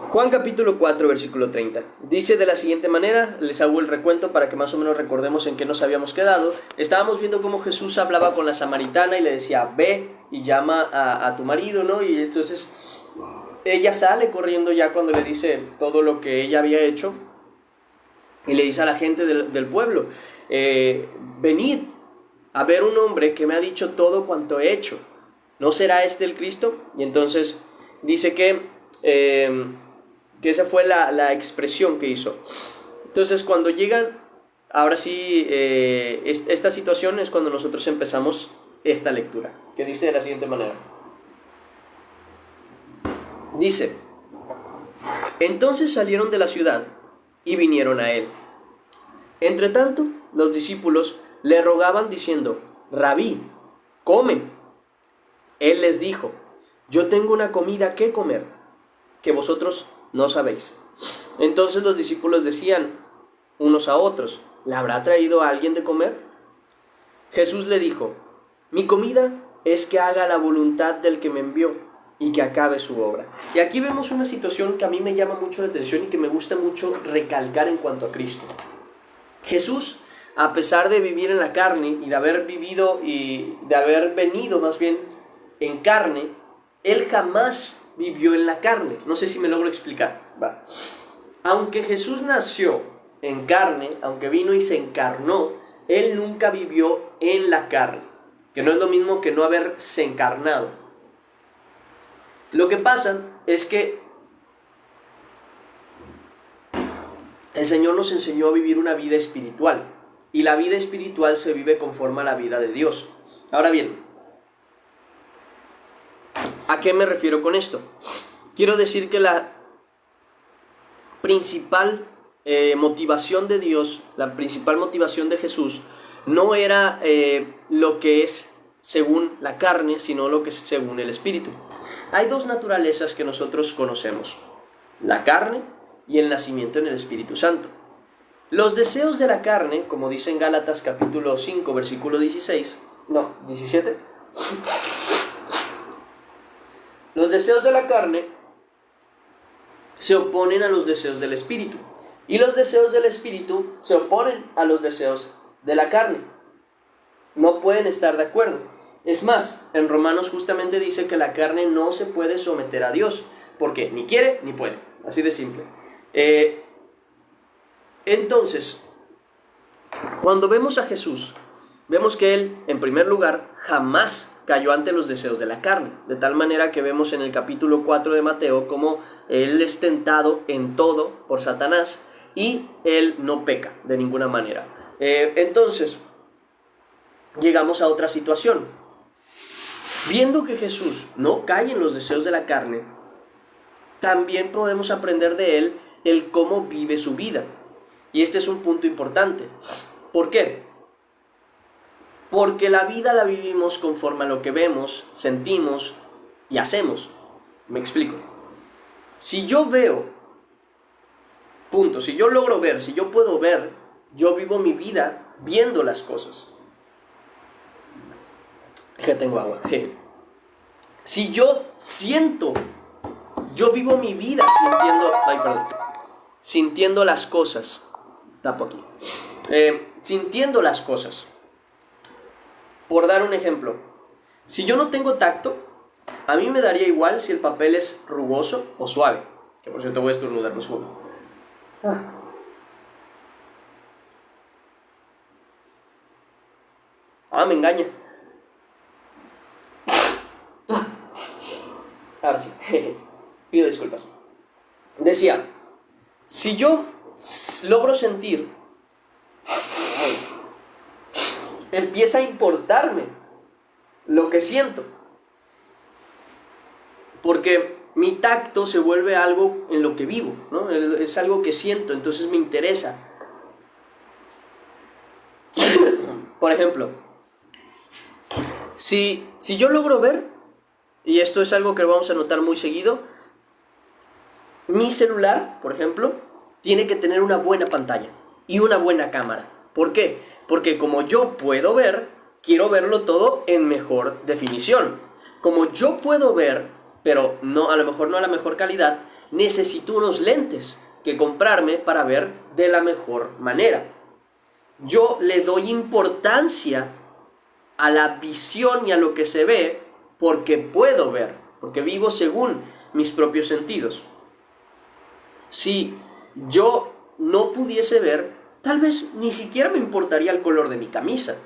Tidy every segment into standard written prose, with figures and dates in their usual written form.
Juan capítulo 4, versículo 30. Dice de la siguiente manera, les hago el recuento para que más o menos recordemos en qué nos habíamos quedado. Estábamos viendo cómo Jesús hablaba con la samaritana y le decía, ve y llama a tu marido, ¿no? Y entonces ella sale corriendo ya cuando le dice todo lo que ella había hecho y le dice a la gente del pueblo, venid a ver un hombre que me ha dicho todo cuanto he hecho. ¿No será este el Cristo? Y entonces dice que esa fue la expresión que hizo. Entonces cuando llegan, ahora sí, esta situación es cuando nosotros empezamos esta lectura, que dice de la siguiente manera. Dice, entonces salieron de la ciudad y vinieron a él. Entre tanto, los discípulos le rogaban diciendo, Rabí, come. Él les dijo, yo tengo una comida que comer, que vosotros no sabéis. Entonces los discípulos decían unos a otros, ¿le habrá traído a alguien de comer? Jesús le dijo, mi comida es que haga la voluntad del que me envió y que acabe su obra. Y aquí vemos una situación que a mí me llama mucho la atención y que me gusta mucho recalcar en cuanto a Cristo. Jesús, a pesar de vivir en la carne y de haber vivido y de haber venido más bien en carne, él jamás vivió en la carne. No sé si me logro explicar. Va. Aunque Jesús nació en carne, aunque vino y se encarnó, él nunca vivió en la carne, que no es lo mismo que no haberse encarnado. Lo que pasa es que el Señor nos enseñó a vivir una vida espiritual, y la vida espiritual se vive conforme a la vida de Dios. Ahora bien, ¿a qué me refiero con esto? Quiero decir que la principal motivación de Dios, la principal motivación de Jesús, no era lo que es según la carne, sino lo que es según el Espíritu. Hay dos naturalezas que nosotros conocemos, la carne y el nacimiento en el Espíritu Santo. Los deseos de la carne, como dice en Gálatas capítulo 5, versículo 17, los deseos de la carne se oponen a los deseos del Espíritu, y los deseos del Espíritu se oponen a los deseos de la carne. No pueden estar de acuerdo. Es más, en Romanos justamente dice que la carne no se puede someter a Dios, porque ni quiere ni puede, así de simple. Entonces, cuando vemos a Jesús, vemos que Él, en primer lugar, jamás cayó ante los deseos de la carne, de tal manera que vemos en el capítulo 4 de Mateo cómo Él es tentado en todo por Satanás y Él no peca de ninguna manera. Entonces, llegamos a otra situación. Viendo que Jesús no cae en los deseos de la carne, también podemos aprender de Él el cómo vive su vida. Y este es un punto importante. ¿Por qué? Porque la vida la vivimos conforme a lo que vemos, sentimos y hacemos. Me explico. Si yo veo, si yo logro ver, si yo puedo ver, yo vivo mi vida viendo las cosas. Que tengo agua. Si yo siento, yo vivo mi vida sintiendo las cosas. Tapo aquí. Sintiendo las cosas. Por dar un ejemplo, si yo no tengo tacto, a mí me daría igual si el papel es rugoso o suave. Que por cierto voy a estornudar un segundo. Me engaña. Ahora sí, pido disculpas. Decía, si yo logro sentir, empieza a importarme lo que siento, porque mi tacto se vuelve algo en lo que vivo, ¿no? Es algo que siento, entonces me interesa. Por ejemplo, si yo logro ver, y esto es algo que vamos a notar muy seguido, mi celular, por ejemplo, tiene que tener una buena pantalla y una buena cámara. ¿Por qué? Porque como yo puedo ver, quiero verlo todo en mejor definición. Como yo puedo ver, pero no, a lo mejor no a la mejor calidad, necesito unos lentes que comprarme para ver de la mejor manera. Yo le doy importancia a la visión y a lo que se ve porque puedo ver, porque vivo según mis propios sentidos. Si yo no pudiese ver, tal vez ni siquiera me importaría el color de mi camisa.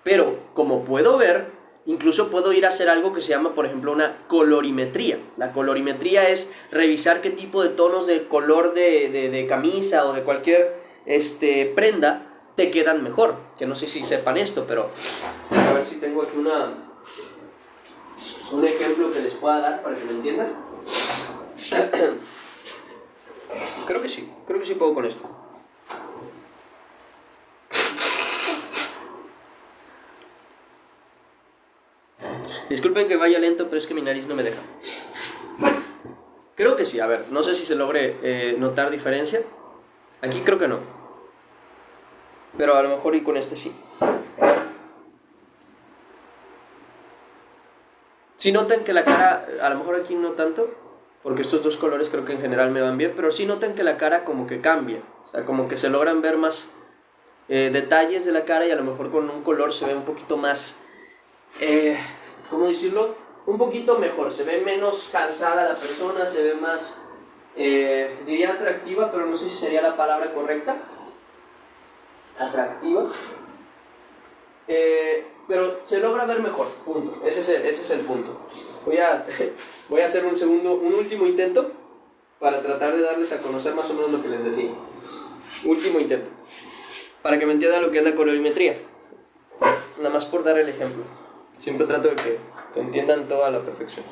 Pero como puedo ver, incluso puedo ir a hacer algo que se llama, por ejemplo, una colorimetría. La colorimetría es revisar qué tipo de tonos de color de camisa o de cualquier prenda te quedan mejor. Que no sé si sepan esto, pero a ver si tengo aquí un ejemplo que les pueda dar para que me entiendan. Creo que sí puedo con esto. Disculpen que vaya lento, pero es que mi nariz no me deja. Creo que sí, a ver, no sé si se logre notar diferencia. Aquí creo que no. Pero a lo mejor y con este sí. Si notan que la cara, a lo mejor aquí no tanto, porque estos dos colores creo que en general me van bien, pero sí notan que la cara como que cambia. O sea, como que se logran ver más detalles de la cara y a lo mejor con un color se ve un poquito más... ¿cómo decirlo? Un poquito mejor, se ve menos cansada la persona, se ve más, diría atractiva, pero no sé si sería la palabra correcta. Atractiva. Pero se logra ver mejor, punto. Ese es el punto. Voy a hacer un último intento para tratar de darles a conocer más o menos lo que les decía. Último intento. Para que me entiendan lo que es la colorimetría. Nada más por dar el ejemplo. Siempre trato de que entiendan todo a la perfección.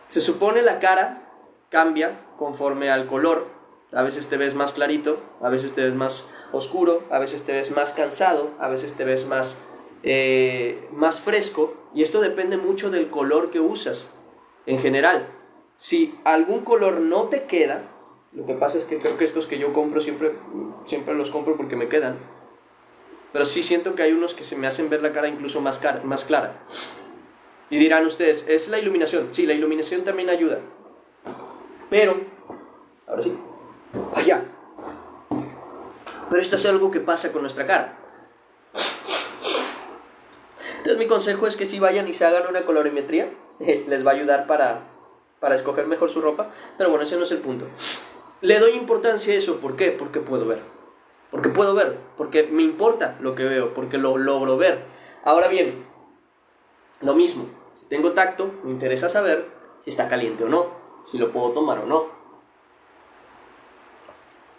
Se supone la cara cambia conforme al color. A veces te ves más clarito, a veces te ves más oscuro, a veces te ves más cansado, a veces te ves más fresco. Y esto depende mucho del color que usas en general. Si algún color no te queda, lo que pasa es que creo que estos que yo compro siempre los compro porque me quedan. Pero sí siento que hay unos que se me hacen ver la cara incluso más clara. Y dirán ustedes, ¿es la iluminación? Sí, la iluminación también ayuda. Pero, ahora sí, vaya. Pero esto es algo que pasa con nuestra cara. Entonces mi consejo es que si vayan y se hagan una colorimetría, les va a ayudar para escoger mejor su ropa. Pero bueno, ese no es el punto. Le doy importancia a eso, ¿por qué? Porque puedo ver. Porque me importa lo que veo, porque lo logro ver. Ahora bien, lo mismo, si tengo tacto, me interesa saber si está caliente o no, si lo puedo tomar o no.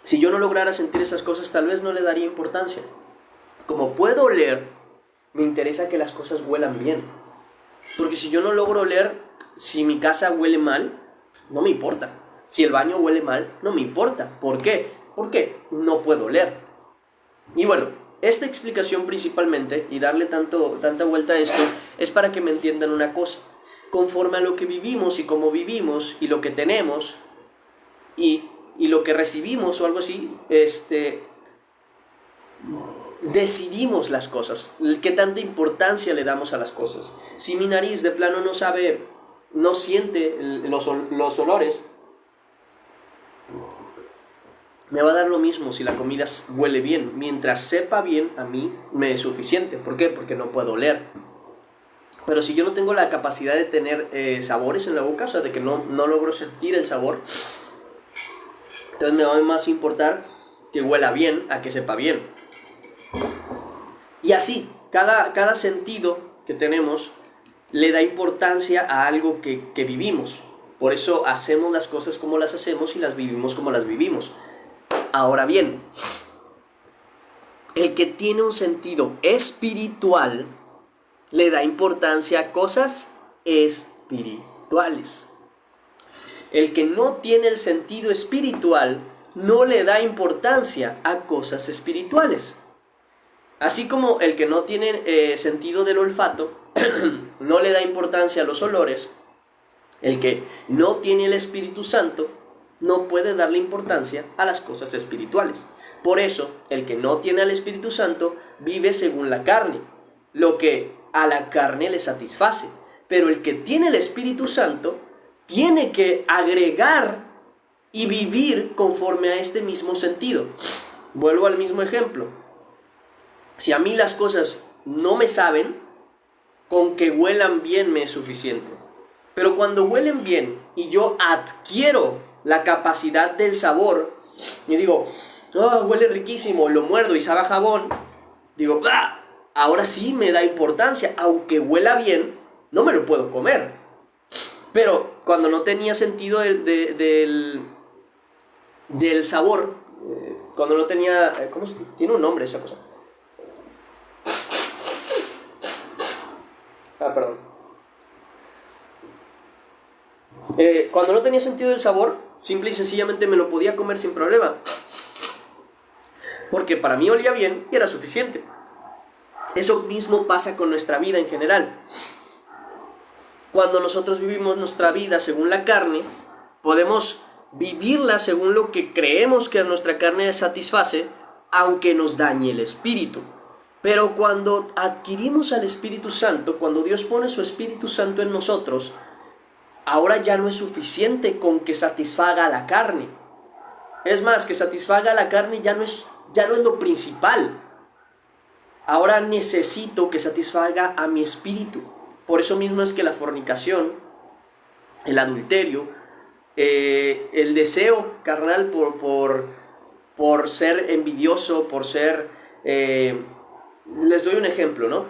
Si yo no lograra sentir esas cosas, tal vez no le daría importancia. Como puedo oler, me interesa que las cosas huelan bien. Porque si yo no logro oler, si mi casa huele mal, no me importa. Si el baño huele mal, no me importa. ¿Por qué? Porque no puedo oler. Y bueno, esta explicación principalmente, y darle tanta vuelta a esto, es para que me entiendan una cosa. Conforme a lo que vivimos y cómo vivimos, y lo que tenemos, y lo que recibimos o algo así, decidimos las cosas, qué tanta importancia le damos a las cosas. Si mi nariz de plano no siente los olores, me va a dar lo mismo si la comida huele bien. Mientras sepa bien, a mí me es suficiente. ¿Por qué? Porque no puedo oler. Pero si yo no tengo la capacidad de tener sabores en la boca, o sea, de que no logro sentir el sabor, entonces me va a más importar que huela bien a que sepa bien. Y así, cada sentido que tenemos le da importancia a algo que vivimos. Por eso hacemos las cosas como las hacemos y las vivimos como las vivimos. Ahora bien, el que tiene un sentido espiritual le da importancia a cosas espirituales. El que no tiene el sentido espiritual no le da importancia a cosas espirituales. Así como el que no tiene sentido del olfato no le da importancia a los olores, el que no tiene el Espíritu Santo no puede darle importancia a las cosas espirituales. Por eso, el que no tiene al Espíritu Santo vive según la carne, lo que a la carne le satisface. pero el que tiene el Espíritu Santo tiene que agregar y vivir conforme a este mismo sentido. Vuelvo al mismo ejemplo. Si a mí las cosas no me saben, con que huelan bien me es suficiente. Pero cuando huelen bien y yo adquiero la capacidad del sabor y digo, oh, huele riquísimo, lo muerdo y sabe a jabón, digo, ¡ah! Ahora sí me da importancia, aunque huela bien, no me lo puedo comer. Pero cuando no tenía sentido del sabor, cuando no tenía, ¿cómo se? Tiene un nombre esa cosa. Perdón. Cuando no tenía sentido del sabor, simple y sencillamente me lo podía comer sin problema. Porque para mí olía bien y era suficiente. Eso mismo pasa con nuestra vida en general. Cuando nosotros vivimos nuestra vida según la carne, podemos vivirla según lo que creemos que a nuestra carne satisface, aunque nos dañe el espíritu. Pero cuando adquirimos al Espíritu Santo, cuando Dios pone su Espíritu Santo en nosotros, ahora ya no es suficiente con que satisfaga a la carne. Es más, que satisfaga a la carne ya no es lo principal. Ahora necesito que satisfaga a mi espíritu. Por eso mismo es que la fornicación, el adulterio, el deseo carnal por ser envidioso, por ser... les doy un ejemplo, ¿no?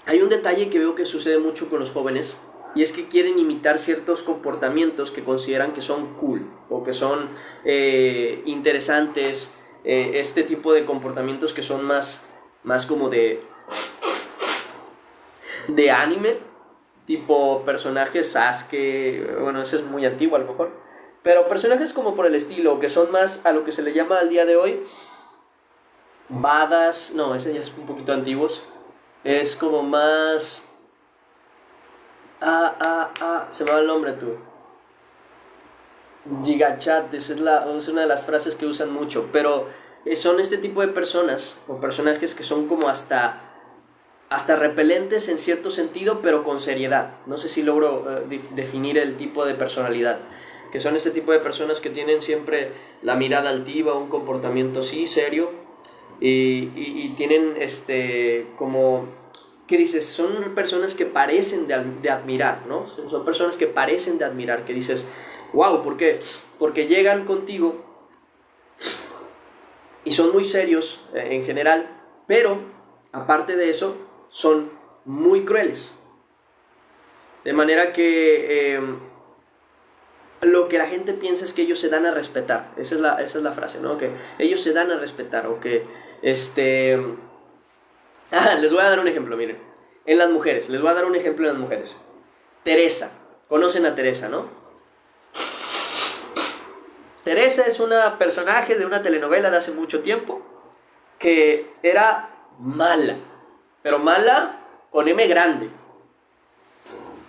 Hay un detalle que veo que sucede mucho con los jóvenes, y es que quieren imitar ciertos comportamientos que consideran que son cool, o que son interesantes, este tipo de comportamientos que son más como de anime, tipo personajes Sasuke, bueno, ese es muy antiguo a lo mejor, pero personajes como por el estilo, que son más a lo que se le llama al día de hoy badass, no, ese ya es un poquito antiguos, es como más... se me va el nombre tú. Gigachat, esa es una de las frases que usan mucho, pero son este tipo de personas o personajes que son como hasta repelentes en cierto sentido, pero con seriedad. No sé si logro definir el tipo de personalidad, que son este tipo de personas que tienen siempre la mirada altiva, un comportamiento sí serio, y tienen como, ¿qué dices? Son personas que parecen de admirar, ¿no? Son personas que parecen de admirar, que dices, wow, ¿por qué? Porque llegan contigo y son muy serios en general, pero aparte de eso, son muy crueles. De manera que lo que la gente piensa es que ellos se dan a respetar. Esa es la frase, ¿no? Que ellos se dan a respetar, o que les voy a dar un ejemplo, miren. En las mujeres, les voy a dar un ejemplo en las mujeres. Teresa, conocen a Teresa, ¿no? Teresa es una personaje de una telenovela de hace mucho tiempo que era mala, pero mala con M grande.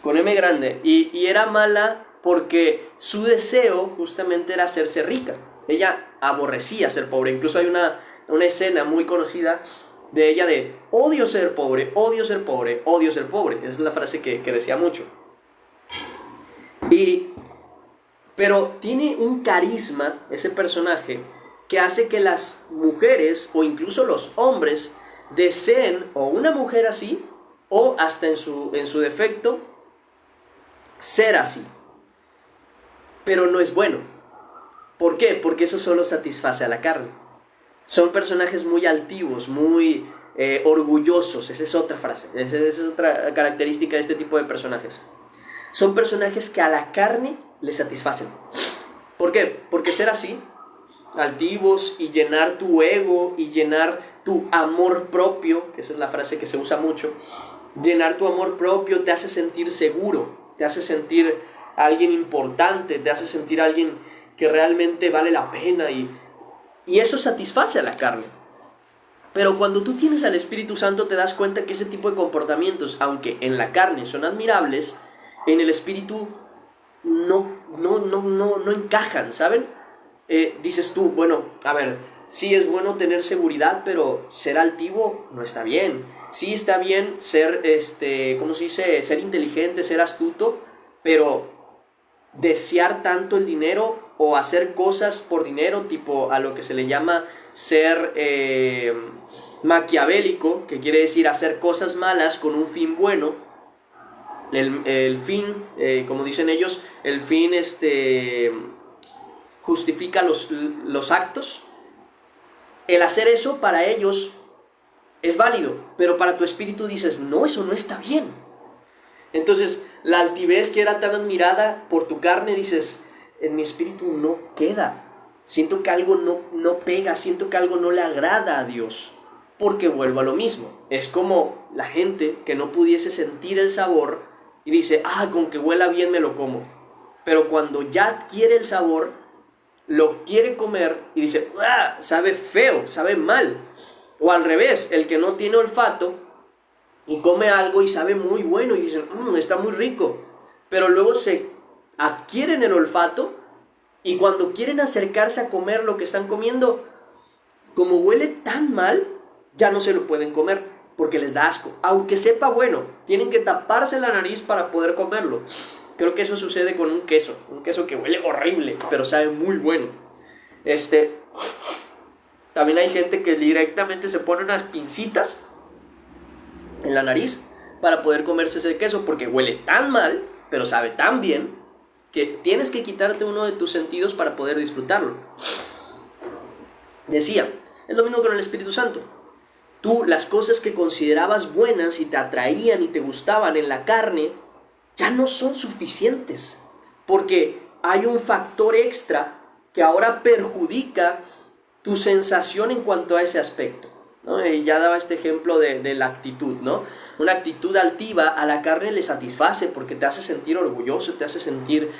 Con M grande. Y era mala porque su deseo justamente era hacerse rica. Ella aborrecía ser pobre. Incluso hay una escena muy conocida de ella de odio ser pobre, odio ser pobre, odio ser pobre. Esa es la frase que decía mucho. Pero tiene un carisma ese personaje que hace que las mujeres o incluso los hombres deseen o una mujer así o hasta en su defecto ser así. Pero no es bueno. ¿Por qué? Porque eso solo satisface a la carne. Son personajes muy altivos, muy orgullosos. Esa es otra frase. Esa es otra característica de este tipo de personajes. Son personajes que a la carne le satisfacen. ¿Por qué? Porque ser así, altivos, y llenar tu ego y llenar tu amor propio, que esa es la frase que se usa mucho, llenar tu amor propio te hace sentir seguro, te hace sentir alguien importante, te hace sentir alguien que realmente vale la pena, y eso satisface a la carne. Pero cuando tú tienes al Espíritu Santo te das cuenta que ese tipo de comportamientos, aunque en la carne son admirables, en el Espíritu no encajan, ¿saben? Dices tú, bueno, a ver, sí es bueno tener seguridad, pero ser altivo no está bien. Sí está bien ser, ¿cómo se dice? Ser inteligente, ser astuto, pero desear tanto el dinero o hacer cosas por dinero, tipo a lo que se le llama ser maquiavélico, que quiere decir hacer cosas malas con un fin bueno. El fin, como dicen ellos, el fin justifica los actos. El hacer eso para ellos es válido, pero para tu espíritu dices, no, eso no está bien. Entonces, la altivez que era tan admirada por tu carne, dices, en mi espíritu no queda. Siento que algo no pega, siento que algo no le agrada a Dios. Porque vuelvo a lo mismo. Es como la gente que no pudiese sentir el sabor y dice, con que huela bien me lo como. Pero cuando ya adquiere el sabor, lo quiere comer y dice, sabe feo, sabe mal. O al revés, el que no tiene olfato y come algo y sabe muy bueno y dicen, está muy rico. Pero luego se adquieren el olfato y cuando quieren acercarse a comer lo que están comiendo, como huele tan mal, ya no se lo pueden comer porque les da asco. Aunque sepa bueno, tienen que taparse la nariz para poder comerlo. Creo que eso sucede con un queso que huele horrible, pero sabe muy bueno. También hay gente que directamente se pone unas pincitas en la nariz para poder comerse ese queso porque huele tan mal, pero sabe tan bien, que tienes que quitarte uno de tus sentidos para poder disfrutarlo. Decía, es lo mismo con el Espíritu Santo. Tú, las cosas que considerabas buenas y te atraían y te gustaban en la carne, ya no son suficientes, porque hay un factor extra que ahora perjudica tu sensación en cuanto a ese aspecto, ¿no? Y ya daba este ejemplo de la actitud, ¿no? Una actitud altiva a la carne le satisface porque te hace sentir orgulloso, te hace sentir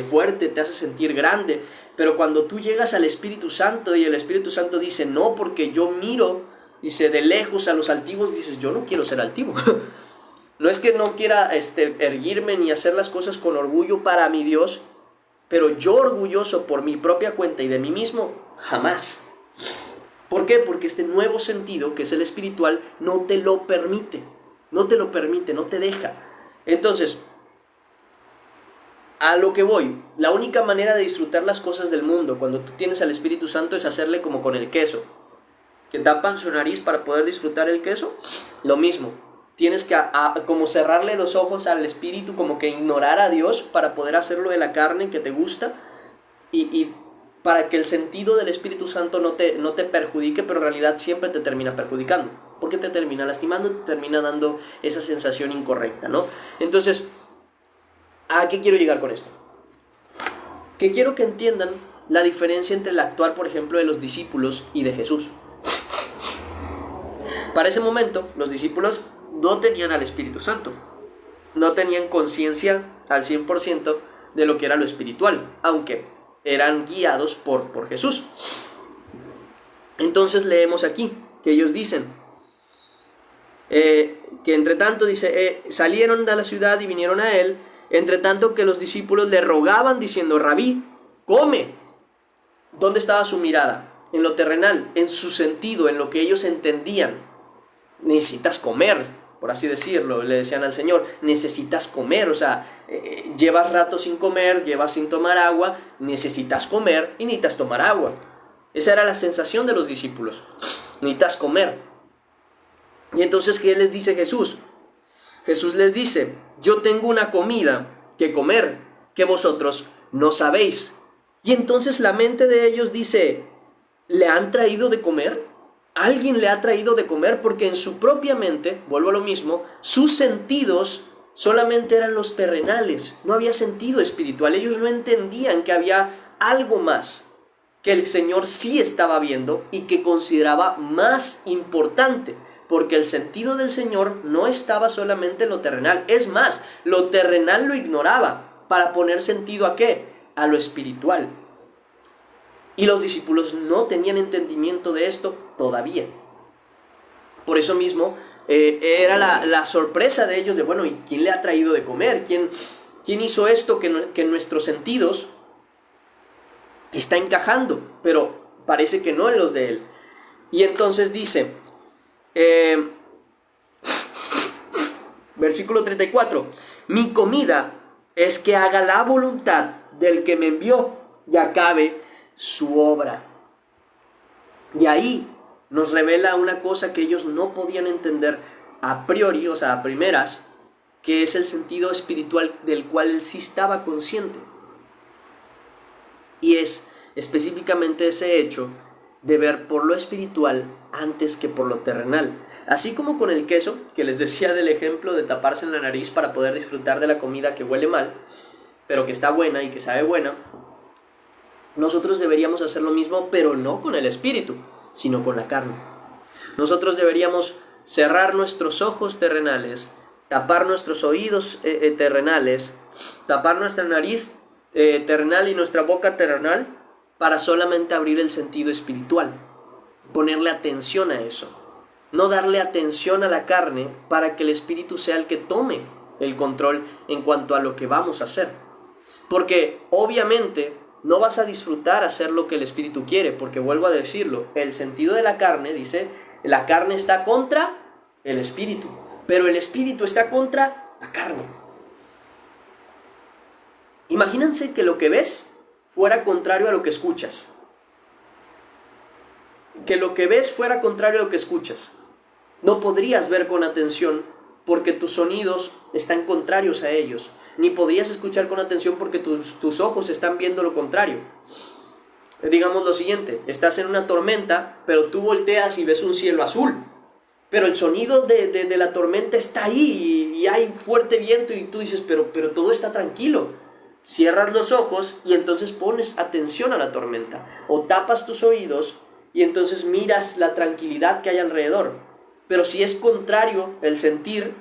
fuerte, te hace sentir grande. Pero cuando tú llegas al Espíritu Santo y el Espíritu Santo dice, no, porque yo miro, dice, de lejos a los altivos, dices, yo no quiero ser altivo. No es que no quiera erguirme ni hacer las cosas con orgullo para mi Dios, pero yo orgulloso por mi propia cuenta y de mí mismo, jamás. ¿Por qué? Porque este nuevo sentido, que es el espiritual, no te lo permite, no te deja. Entonces, a lo que voy, la única manera de disfrutar las cosas del mundo cuando tú tienes al Espíritu Santo es hacerle como con el queso, que tapan su nariz para poder disfrutar el queso. Lo mismo, tienes que como cerrarle los ojos al Espíritu, como que ignorar a Dios para poder hacerlo de la carne que te gusta y para que el sentido del Espíritu Santo no te perjudique, pero en realidad siempre te termina perjudicando, porque te termina lastimando, te termina dando esa sensación incorrecta, ¿no? Entonces, ¿a qué quiero llegar con esto? Que quiero que entiendan la diferencia entre el actuar, por ejemplo, de los discípulos y de Jesús. Para ese momento, los discípulos no tenían al Espíritu Santo, no tenían conciencia al 100% de lo que era lo espiritual, aunque eran guiados por Jesús. Entonces leemos aquí que ellos dicen que entre tanto, dice, salieron de la ciudad y vinieron a él, entre tanto que los discípulos le rogaban diciendo, Rabí, come. ¿Dónde estaba su mirada? En lo terrenal, en su sentido, en lo que ellos entendían. Necesitas comer, por así decirlo, le decían al Señor, necesitas comer, o sea, llevas rato sin comer, llevas sin tomar agua, necesitas comer y necesitas tomar agua. Esa era la sensación de los discípulos, necesitas comer. Y entonces, ¿qué les dice Jesús? Jesús les dice, yo tengo una comida que comer que vosotros no sabéis. Y entonces la mente de ellos dice, ¿le han traído de comer? Alguien le ha traído de comer, porque en su propia mente, vuelvo a lo mismo, sus sentidos solamente eran los terrenales, no había sentido espiritual. Ellos no entendían que había algo más que el Señor sí estaba viendo y que consideraba más importante, porque el sentido del Señor no estaba solamente en lo terrenal. Es más, lo terrenal lo ignoraba para poner sentido ¿a qué? A lo espiritual. Y los discípulos no tenían entendimiento de esto todavía. Por eso mismo era la sorpresa de ellos de, bueno, ¿y quién le ha traído de comer? ¿Quién hizo esto que en nuestros sentidos está encajando? Pero parece que no en los de él. Y entonces dice, versículo 34, mi comida es que haga la voluntad del que me envió y acabe su obra. Y ahí nos revela una cosa que ellos no podían entender a priori, o sea, a primeras, que es el sentido espiritual del cual él sí estaba consciente. Y es específicamente ese hecho de ver por lo espiritual antes que por lo terrenal. Así como con el queso, que les decía del ejemplo de taparse en la nariz para poder disfrutar de la comida que huele mal, pero que está buena y que sabe buena, nosotros deberíamos hacer lo mismo, pero no con el espíritu, sino con la carne. Nosotros deberíamos cerrar nuestros ojos terrenales, tapar nuestros oídos terrenales, tapar nuestra nariz terrenal y nuestra boca terrenal para solamente abrir el sentido espiritual, ponerle atención a eso, no darle atención a la carne para que el espíritu sea el que tome el control en cuanto a lo que vamos a hacer. Porque obviamente no vas a disfrutar hacer lo que el espíritu quiere, porque vuelvo a decirlo, el sentido de la carne, dice, la carne está contra el espíritu, pero el espíritu está contra la carne. Imagínense que lo que ves fuera contrario a lo que escuchas. Que lo que ves fuera contrario a lo que escuchas. No podrías ver con atención porque tus sonidos están contrarios a ellos. Ni podrías escuchar con atención porque tus ojos están viendo lo contrario. Digamos lo siguiente, estás en una tormenta, pero tú volteas y ves un cielo azul. Pero el sonido de la tormenta está ahí y hay fuerte viento y tú dices, pero todo está tranquilo. Cierras los ojos y entonces pones atención a la tormenta. O tapas tus oídos y entonces miras la tranquilidad que hay alrededor. Pero si es contrario el sentir,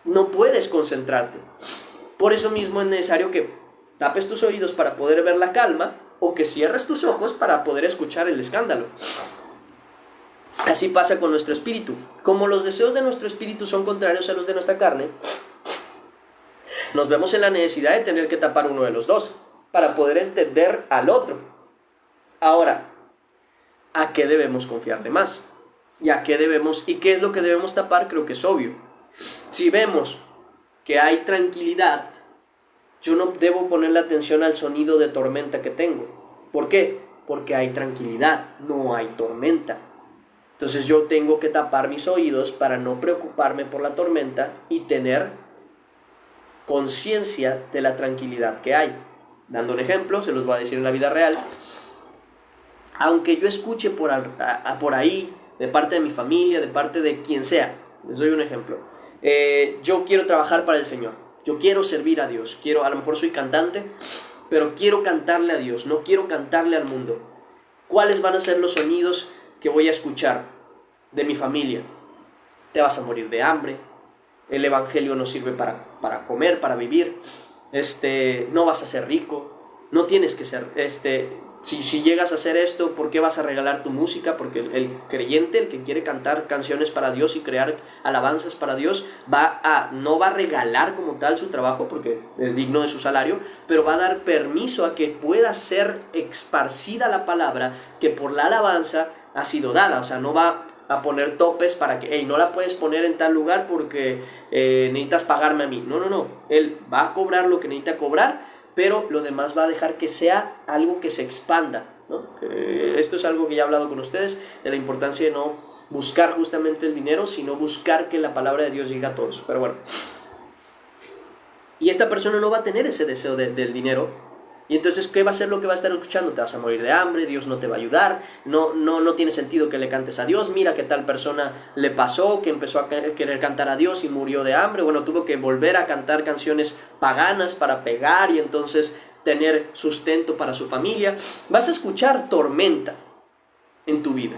no puedes concentrarte. Por eso mismo es necesario que tapes tus oídos para poder ver la calma o que cierres tus ojos para poder escuchar el escándalo. Así pasa con nuestro espíritu. Como los deseos de nuestro espíritu son contrarios a los de nuestra carne, nos vemos en la necesidad de tener que tapar uno de los dos para poder entender al otro. Ahora, ¿a qué debemos confiarle más? ¿Y a qué debemos, y qué es lo que debemos tapar? Creo que es obvio. Si vemos que hay tranquilidad, yo no debo ponerle atención al sonido de tormenta que tengo. ¿Por qué? Porque hay tranquilidad, no hay tormenta. Entonces yo tengo que tapar mis oídos para no preocuparme por la tormenta y tener conciencia de la tranquilidad que hay. Dando un ejemplo, se los voy a decir en la vida real. Aunque yo escuche por ahí, de parte de mi familia, de parte de quien sea, les doy un ejemplo. Yo quiero trabajar para el Señor, yo quiero servir a Dios, a lo mejor soy cantante, pero quiero cantarle a Dios, no quiero cantarle al mundo. ¿Cuáles van a ser los sonidos que voy a escuchar de mi familia? Te vas a morir de hambre, el evangelio no sirve para comer, para vivir, no vas a ser rico, no tienes que ser, si llegas a hacer esto, ¿por qué vas a regalar tu música? Porque el creyente, el que quiere cantar canciones para Dios y crear alabanzas para Dios, no va a regalar como tal su trabajo porque es digno de su salario, pero va a dar permiso a que pueda ser esparcida la palabra que por la alabanza ha sido dada. O sea, no va a poner topes para que, no la puedes poner en tal lugar porque necesitas pagarme a mí. No. Él va a cobrar lo que necesita cobrar, pero lo demás va a dejar que sea algo que se expanda, ¿no? Esto es algo que ya he hablado con ustedes, de la importancia de no buscar justamente el dinero, sino buscar que la palabra de Dios llegue a todos. Pero bueno, y esta persona no va a tener ese deseo del dinero. Y entonces, ¿qué va a ser lo que va a estar escuchando? Te vas a morir de hambre, Dios no te va a ayudar, no tiene sentido que le cantes a Dios. Mira que tal persona le pasó, que empezó a querer cantar a Dios y murió de hambre. Bueno, tuvo que volver a cantar canciones paganas para pegar y entonces tener sustento para su familia. Vas a escuchar tormenta en tu vida.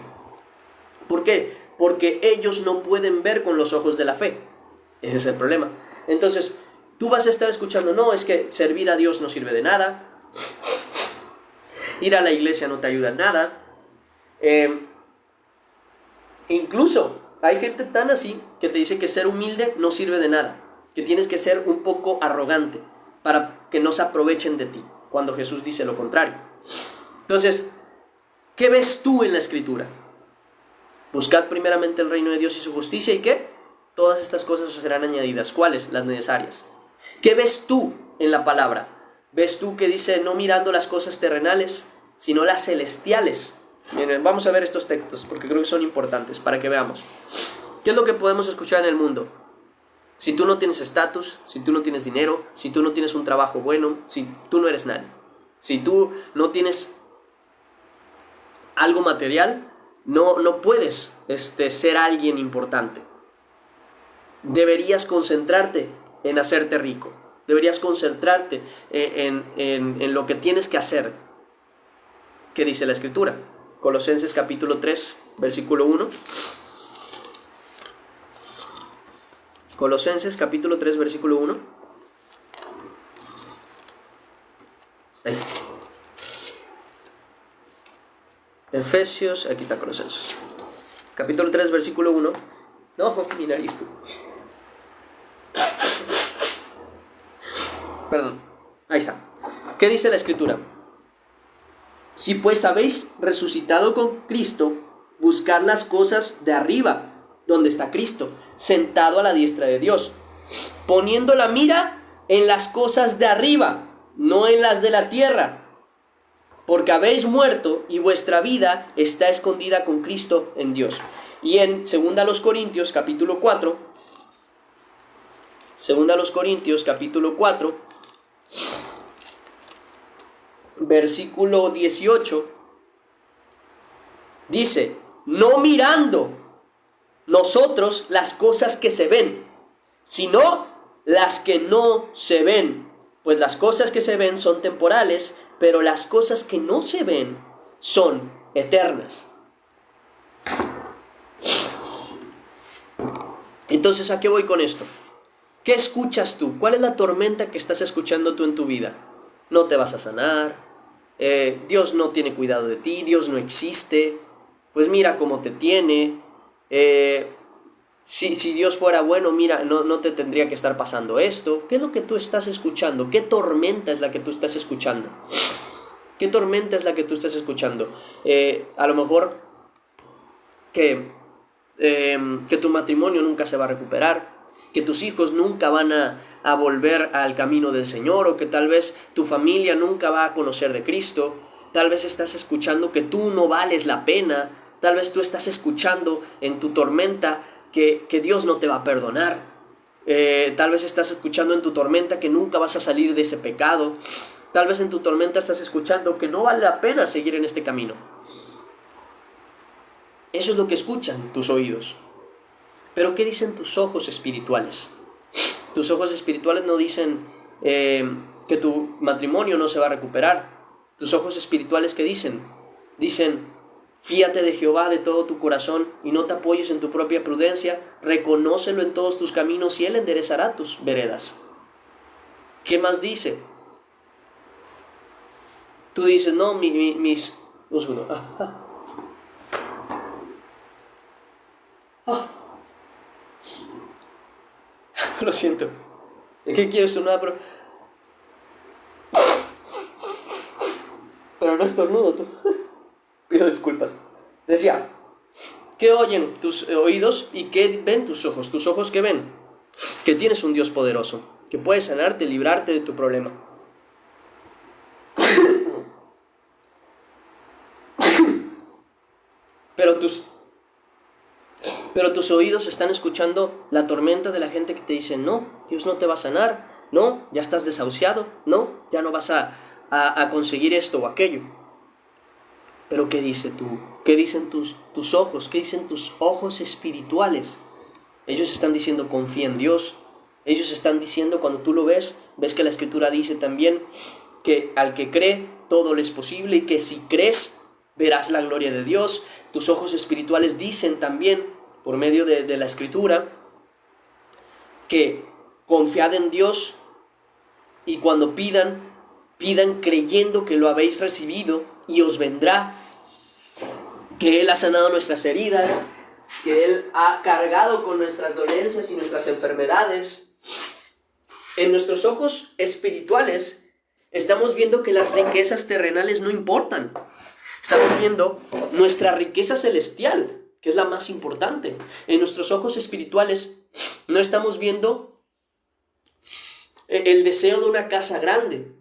¿Por qué? Porque ellos no pueden ver con los ojos de la fe. Ese es el problema. Entonces, tú vas a estar escuchando, no, es que servir a Dios no sirve de nada. Ir a la iglesia no te ayuda en nada. Incluso hay gente tan así que te dice que ser humilde no sirve de nada, que tienes que ser un poco arrogante para que no se aprovechen de ti, cuando Jesús dice lo contrario. Entonces, ¿Qué ves tú en la Escritura? Buscad primeramente el reino de Dios y su justicia, ¿y qué? Todas estas cosas os serán añadidas. ¿Cuáles? Las necesarias. ¿Qué ves tú en la palabra? ¿Ves tú que dice no mirando las cosas terrenales, sino las celestiales? Miren, vamos a ver estos textos porque creo que son importantes para que veamos. ¿Qué es lo que podemos escuchar en el mundo? Si tú no tienes estatus, si tú no tienes dinero, si tú no tienes un trabajo bueno, si tú no eres nadie, si tú no tienes algo material, no puedes ser alguien importante. Deberías concentrarte en hacerte rico. Deberías concentrarte en lo que tienes que hacer. ¿Qué dice la Escritura? Colosenses capítulo 3, versículo 1. Colosenses capítulo 3, versículo 1. Ahí. Efesios, aquí está Colosenses. Capítulo 3, versículo 1. No, mi nariz tú. Perdón, ahí está. ¿Qué dice la Escritura? Si pues habéis resucitado con Cristo, buscad las cosas de arriba, donde está Cristo, sentado a la diestra de Dios, poniendo la mira en las cosas de arriba, no en las de la tierra, porque habéis muerto y vuestra vida está escondida con Cristo en Dios. Y en 2 Corintios capítulo 4, 2 Corintios capítulo 4, versículo 18, dice, no mirando nosotros las cosas que se ven, sino las que no se ven, pues las cosas que se ven son temporales, pero las cosas que no se ven son eternas. Entonces, ¿a qué voy con esto? ¿Qué escuchas tú? ¿Cuál es la tormenta que estás escuchando tú en tu vida? No te vas a sanar, Dios no tiene cuidado de ti, Dios no existe, pues mira cómo te tiene, si Dios fuera bueno, mira, no te tendría que estar pasando esto. ¿Qué es lo que tú estás escuchando? ¿Qué tormenta es la que tú estás escuchando? ¿Qué tormenta es la que tú estás escuchando? A lo mejor que tu matrimonio nunca se va a recuperar, que tus hijos nunca van a volver al camino del Señor, o que tal vez tu familia nunca va a conocer de Cristo. Tal vez estás escuchando que tú no vales la pena. Tal vez tú estás escuchando en tu tormenta que Dios no te va a perdonar. Tal vez estás escuchando en tu tormenta que nunca vas a salir de ese pecado. Tal vez en tu tormenta estás escuchando que no vale la pena seguir en este camino. Eso es lo que escuchan tus oídos. Pero ¿qué dicen tus ojos espirituales? Tus ojos espirituales no dicen que tu matrimonio no se va a recuperar. Tus ojos espirituales, ¿qué dicen? Dicen, fíate de Jehová de todo tu corazón y no te apoyes en tu propia prudencia, reconócelo en todos tus caminos y Él enderezará tus veredas. ¿Qué más dice? Tú dices, no, mis... Un segundo. Lo siento. Es que quiero sonar, pero no estornudo tú. Pido disculpas. Decía, ¿qué oyen tus oídos y qué ven tus ojos? ¿Tus ojos qué ven? Que tienes un Dios poderoso, que puede sanarte, librarte de tu problema. Pero tus oídos están escuchando la tormenta de la gente que te dice, no, Dios no te va a sanar, no, ya estás desahuciado, no, ya no vas a conseguir esto o aquello. Pero ¿qué dice tú? ¿Qué dicen tus ojos? ¿Qué dicen tus ojos espirituales? Ellos están diciendo, confía en Dios. Ellos están diciendo, cuando tú lo ves que la Escritura dice también que al que cree, todo le es posible, y que si crees, verás la gloria de Dios. Tus ojos espirituales dicen también, por medio de la Escritura, que confiad en Dios y cuando pidan creyendo que lo habéis recibido y os vendrá, que Él ha sanado nuestras heridas, que Él ha cargado con nuestras dolencias y nuestras enfermedades. En nuestros ojos espirituales estamos viendo que las riquezas terrenales no importan. Estamos viendo nuestra riqueza celestial, que es la más importante. En nuestros ojos espirituales no estamos viendo el deseo de una casa grande.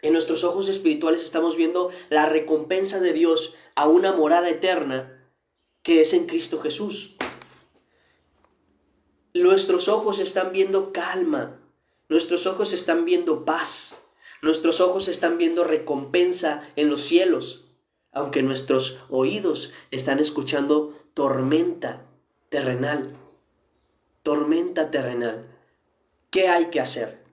En nuestros ojos espirituales estamos viendo la recompensa de Dios a una morada eterna que es en Cristo Jesús. Nuestros ojos están viendo calma, nuestros ojos están viendo paz, nuestros ojos están viendo recompensa en los cielos, aunque nuestros oídos están escuchando tormenta terrenal. Tormenta terrenal. ¿Qué hay que hacer?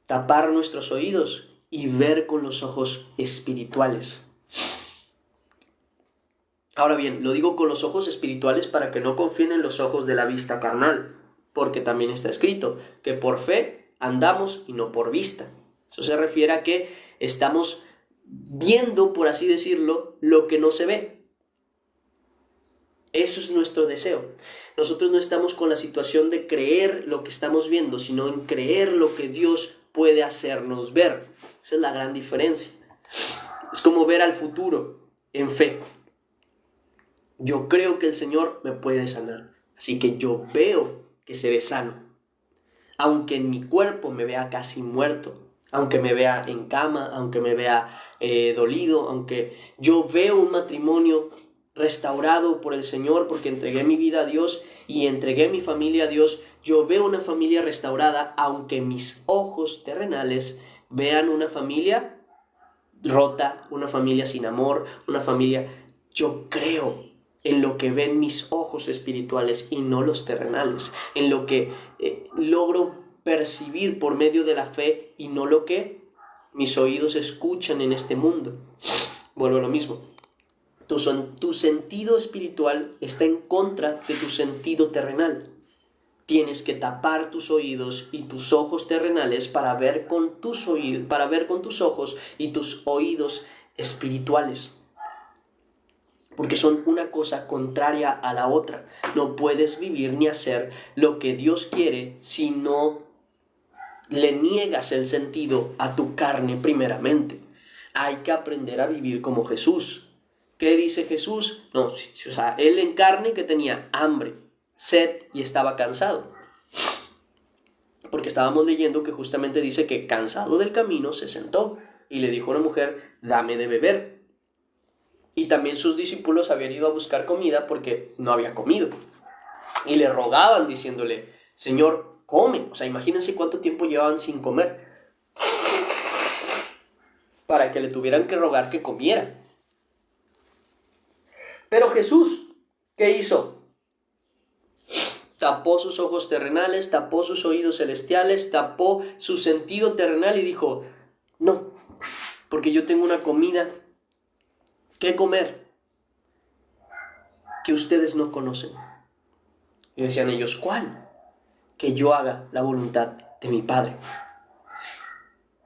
Tapar nuestros oídos y ver con los ojos espirituales. Ahora bien, lo digo con los ojos espirituales para que no confíen en los ojos de la vista carnal, porque también está escrito que por fe andamos y no por vista. Eso se refiere a que estamos viendo, por así decirlo, lo que no se ve. Eso es nuestro deseo. Nosotros no estamos con la situación de creer lo que estamos viendo, sino en creer lo que Dios puede hacernos ver. Esa es la gran diferencia. Es como ver al futuro en fe. Yo creo que el Señor me puede sanar, así que yo veo que seré sano. Aunque en mi cuerpo me vea casi muerto, aunque me vea en cama, aunque me vea dolido, aunque yo veo un matrimonio restaurado por el Señor porque entregué mi vida a Dios y entregué mi familia a Dios, yo veo una familia restaurada, aunque mis ojos terrenales vean una familia rota, una familia sin amor, una familia... Yo creo en lo que ven mis ojos espirituales y no los terrenales, en lo que logro percibir por medio de la fe y no lo que mis oídos escuchan en este mundo. Vuelvo a lo mismo. Tu sentido espiritual está en contra de tu sentido terrenal. Tienes que tapar tus oídos y tus ojos terrenales para ver con tus ojos y tus oídos espirituales. Porque son una cosa contraria a la otra. No puedes vivir ni hacer lo que Dios quiere si no le niegas el sentido a tu carne primeramente. Hay que aprender a vivir como Jesús. ¿Qué dice Jesús? No, él en carne que tenía hambre, sed y estaba cansado. Porque estábamos leyendo que justamente dice que cansado del camino se sentó y le dijo a una mujer, dame de beber. Y también sus discípulos habían ido a buscar comida porque no había comido. Y le rogaban diciéndole, Señor, come. O sea, imagínense cuánto tiempo llevaban sin comer para que le tuvieran que rogar que comiera. Pero Jesús, ¿qué hizo? Tapó sus ojos terrenales, tapó sus oídos celestiales, tapó su sentido terrenal y dijo, no, porque yo tengo una comida que comer que ustedes no conocen. Y decían ellos, ¿cuál? Que yo haga la voluntad de mi Padre.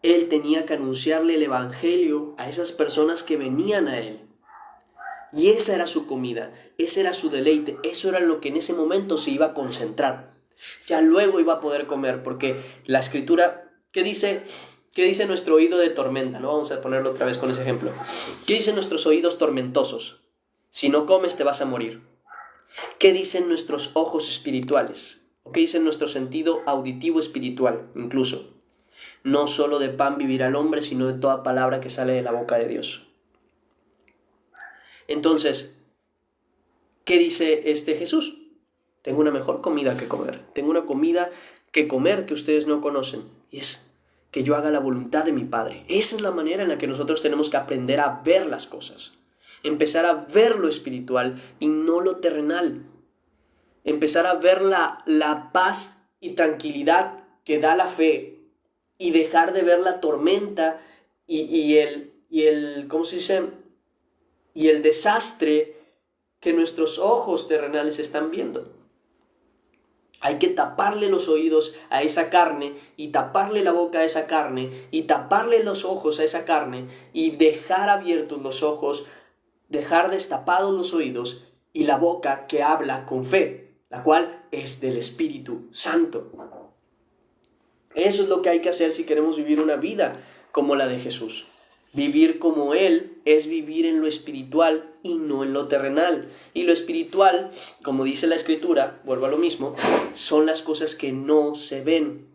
Él tenía que anunciarle el evangelio a esas personas que venían a él. Y esa era su comida, ese era su deleite, eso era lo que en ese momento se iba a concentrar. Ya luego iba a poder comer, porque la escritura, ¿qué dice nuestro oído de tormenta? ¿No? Vamos a ponerlo otra vez con ese ejemplo. ¿Qué dicen nuestros oídos tormentosos? Si no comes te vas a morir. ¿Qué dicen nuestros ojos espirituales? ¿O qué dice nuestro sentido auditivo espiritual incluso? No solo de pan vivirá el hombre, sino de toda palabra que sale de la boca de Dios. Entonces, ¿qué dice Jesús? Tengo una mejor comida que comer. Tengo una comida que comer que ustedes no conocen. Y es que yo haga la voluntad de mi Padre. Esa es la manera en la que nosotros tenemos que aprender a ver las cosas. Empezar a ver lo espiritual y no lo terrenal. Empezar a ver la paz y tranquilidad que da la fe y dejar de ver la tormenta y el ¿cómo se dice? Y el desastre que nuestros ojos terrenales están viendo. Hay que taparle los oídos a esa carne y taparle la boca a esa carne y taparle los ojos a esa carne y dejar abiertos los ojos, dejar destapados los oídos y la boca que habla con fe, la cual es del Espíritu Santo. Eso es lo que hay que hacer si queremos vivir una vida como la de Jesús. Vivir como Él es vivir en lo espiritual y no en lo terrenal. Y lo espiritual, como dice la Escritura, vuelvo a lo mismo, son las cosas que no se ven,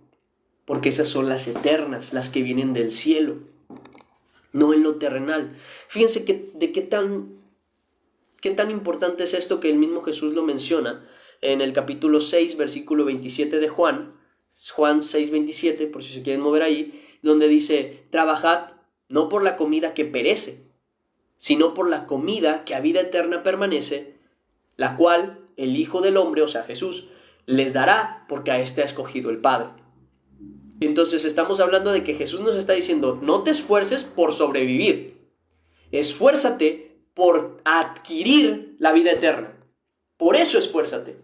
porque esas son las eternas, las que vienen del cielo, no en lo terrenal. Fíjense qué tan importante es esto que el mismo Jesús lo menciona en el capítulo 6, versículo 27 de Juan 6, 27, por si se quieren mover ahí, donde dice, trabajad no por la comida que perece, sino por la comida que a vida eterna permanece, la cual el Hijo del Hombre, o sea Jesús, les dará, porque a éste ha escogido el Padre. Entonces estamos hablando de que Jesús nos está diciendo, no te esfuerces por sobrevivir, esfuérzate por adquirir la vida eterna. Por eso esfuérzate.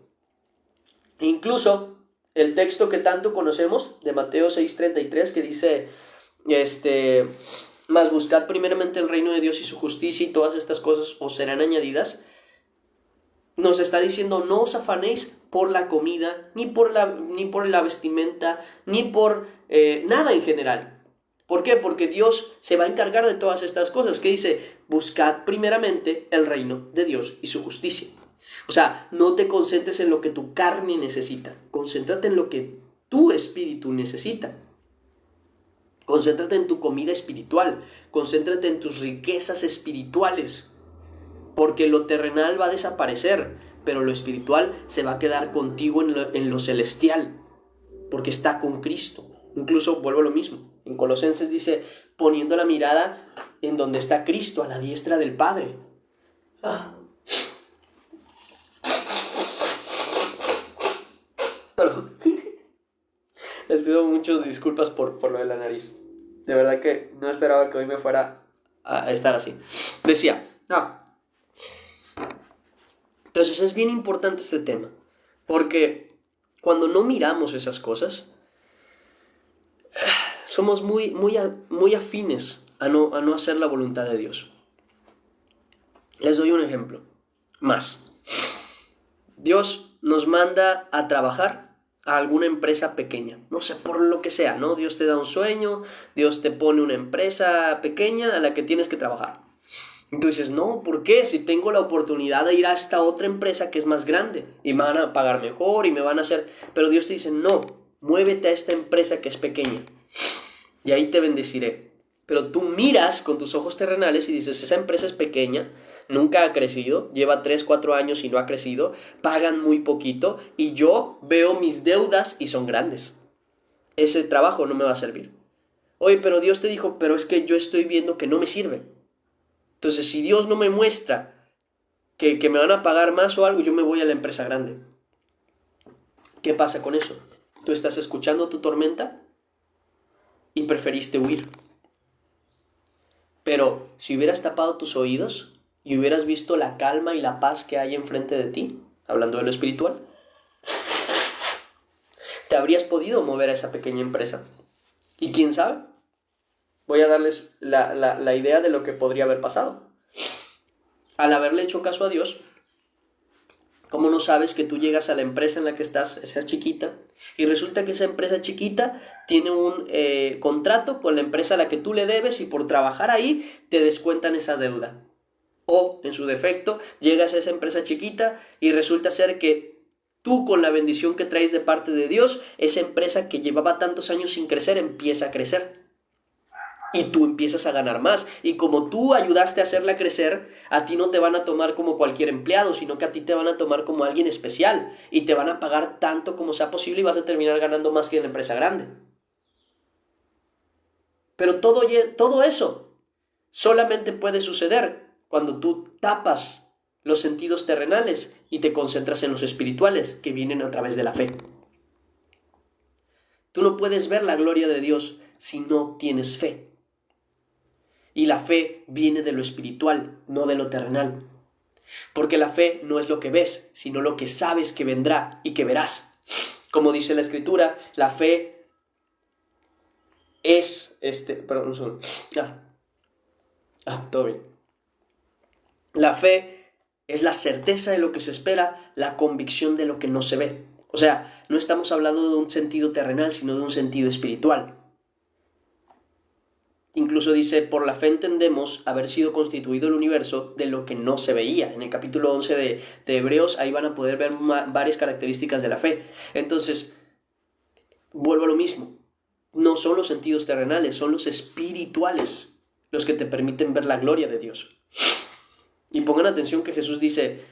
E incluso el texto que tanto conocemos de Mateo 6:33 que dice, mas buscad primeramente el reino de Dios y su justicia y todas estas cosas os serán añadidas, nos está diciendo no os afanéis por la comida, ni por la vestimenta, ni por nada en general. ¿Por qué? Porque Dios se va a encargar de todas estas cosas, que dice, buscad primeramente el reino de Dios y su justicia. O sea, no te concentres en lo que tu carne necesita, concéntrate en lo que tu espíritu necesita. Concéntrate en tu comida espiritual, concéntrate en tus riquezas espirituales, porque lo terrenal va a desaparecer, pero lo espiritual se va a quedar contigo en lo celestial, porque está con Cristo. Incluso vuelvo a lo mismo, en Colosenses dice, poniendo la mirada en donde está Cristo, a la diestra del Padre. Perdón. Les pido muchas disculpas por lo de la nariz. De verdad que no esperaba que hoy me fuera a estar así. Decía, entonces es bien importante este tema, porque cuando no miramos esas cosas, somos muy afines a no hacer la voluntad de Dios. Les doy un ejemplo más. Dios nos manda a trabajar a alguna empresa pequeña, no sé, por lo que sea, ¿no? Dios te da un sueño, Dios te pone una empresa pequeña a la que tienes que trabajar. Y tú dices, no, ¿por qué? Si tengo la oportunidad de ir a esta otra empresa que es más grande y me van a pagar mejor y me van a hacer... Pero Dios te dice, no, muévete a esta empresa que es pequeña y ahí te bendeciré. Pero tú miras con tus ojos terrenales y dices, esa empresa es pequeña, nunca ha crecido, lleva 3, 4 años y no ha crecido, pagan muy poquito y yo veo mis deudas y son grandes. Ese trabajo no me va a servir. Oye, pero Dios te dijo, pero es que yo estoy viendo que no me sirve. Entonces, si Dios no me muestra que me van a pagar más o algo, yo me voy a la empresa grande. ¿Qué pasa con eso? Tú estás escuchando tu tormenta y preferiste huir. Pero si hubieras tapado tus oídos y hubieras visto la calma y la paz que hay enfrente de ti, hablando de lo espiritual, te habrías podido mover a esa pequeña empresa. Y quién sabe, voy a darles la idea de lo que podría haber pasado. Al haberle hecho caso a Dios, ¿cómo no sabes que tú llegas a la empresa en la que estás, esa chiquita, y resulta que esa empresa chiquita tiene un contrato con la empresa a la que tú le debes y por trabajar ahí te descuentan esa deuda? O, en su defecto, llegas a esa empresa chiquita y resulta ser que tú, con la bendición que traes de parte de Dios, esa empresa que llevaba tantos años sin crecer empieza a crecer. Y tú empiezas a ganar más. Y como tú ayudaste a hacerla crecer, a ti no te van a tomar como cualquier empleado, sino que a ti te van a tomar como alguien especial. Y te van a pagar tanto como sea posible y vas a terminar ganando más que en la empresa grande. Pero todo eso solamente puede suceder cuando tú tapas los sentidos terrenales y te concentras en los espirituales que vienen a través de la fe. Tú no puedes ver la gloria de Dios si no tienes fe. Y la fe viene de lo espiritual, no de lo terrenal. Porque la fe no es lo que ves, sino lo que sabes que vendrá y que verás. Como dice la Escritura, la fe es... Perdón, un segundo. Todo bien. La fe es la certeza de lo que se espera, la convicción de lo que no se ve. O sea, no estamos hablando de un sentido terrenal, sino de un sentido espiritual. Incluso dice, por la fe entendemos haber sido constituido el universo de lo que no se veía. En el capítulo 11 de Hebreos, ahí van a poder ver varias características de la fe. Entonces, vuelvo a lo mismo. No son los sentidos terrenales, son los espirituales los que te permiten ver la gloria de Dios. Y pongan atención que Jesús dice,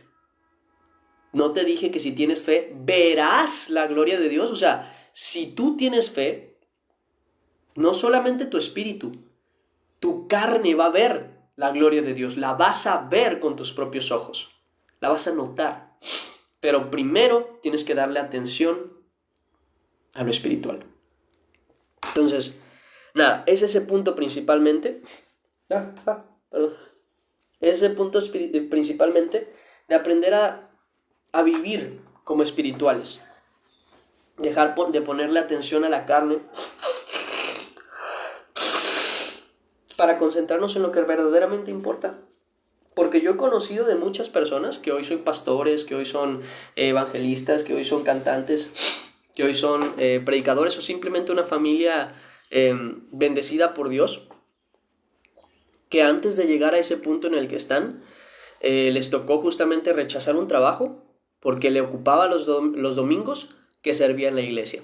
no te dije que si tienes fe, verás la gloria de Dios. O sea, si tú tienes fe, no solamente tu espíritu, tu carne va a ver la gloria de Dios. La vas a ver con tus propios ojos. La vas a notar. Pero primero tienes que darle atención a lo espiritual. Entonces, nada, es ese punto principalmente. Ese punto principalmente de aprender a vivir como espirituales. Dejar de ponerle atención a la carne para concentrarnos en lo que verdaderamente importa. Porque yo he conocido de muchas personas que hoy son pastores, que hoy son evangelistas, que hoy son cantantes, que hoy son predicadores o simplemente una familia bendecida por Dios, que antes de llegar a ese punto en el que están, les tocó justamente rechazar un trabajo porque le ocupaba los domingos que servía en la iglesia.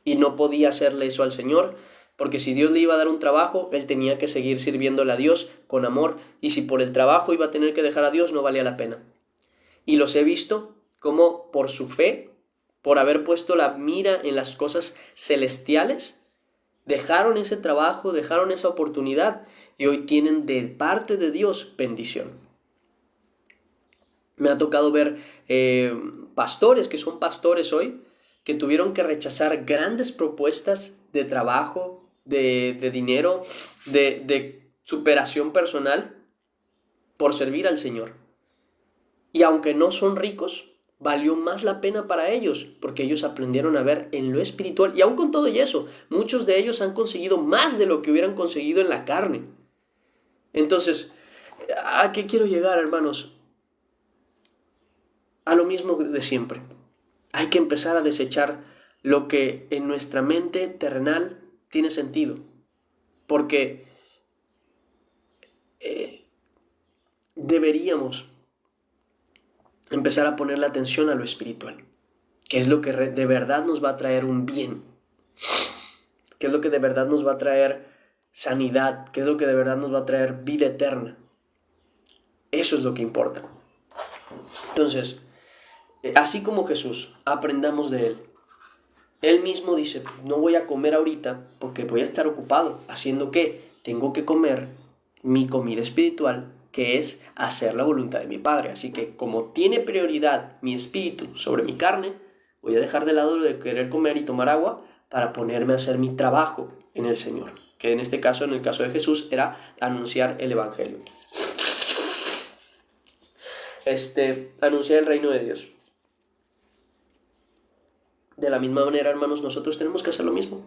Y no podía hacerle eso al Señor, porque si Dios le iba a dar un trabajo, él tenía que seguir sirviéndole a Dios con amor, y si por el trabajo iba a tener que dejar a Dios, no valía la pena. Y los he visto como por su fe, por haber puesto la mira en las cosas celestiales, dejaron ese trabajo, dejaron esa oportunidad, y hoy tienen de parte de Dios bendición. Me ha tocado ver pastores que son pastores hoy, que tuvieron que rechazar grandes propuestas de trabajo, de dinero, de superación personal por servir al Señor. Y aunque no son ricos, valió más la pena para ellos, porque ellos aprendieron a ver en lo espiritual. Y aún con todo y eso, muchos de ellos han conseguido más de lo que hubieran conseguido en la carne. Entonces, ¿a qué quiero llegar, hermanos? A lo mismo de siempre. Hay que empezar a desechar lo que en nuestra mente terrenal tiene sentido. Porque deberíamos empezar a ponerle atención a lo espiritual, que es lo que de verdad nos va a traer un bien, que es lo que de verdad nos va a traer sanidad, que es lo que de verdad nos va a traer vida eterna. Eso es lo que importa. Entonces, así como Jesús, aprendamos de Él. Él mismo dice, no voy a comer ahorita porque voy a estar ocupado. ¿Haciendo qué? Tengo que comer mi comida espiritual, que es hacer la voluntad de mi Padre. Así que como tiene prioridad mi espíritu sobre mi carne, voy a dejar de lado lo de querer comer y tomar agua para ponerme a hacer mi trabajo en el Señor. Que en este caso, en el caso de Jesús, era anunciar el Evangelio. Anunciar el reino de Dios. De la misma manera, hermanos, nosotros tenemos que hacer lo mismo.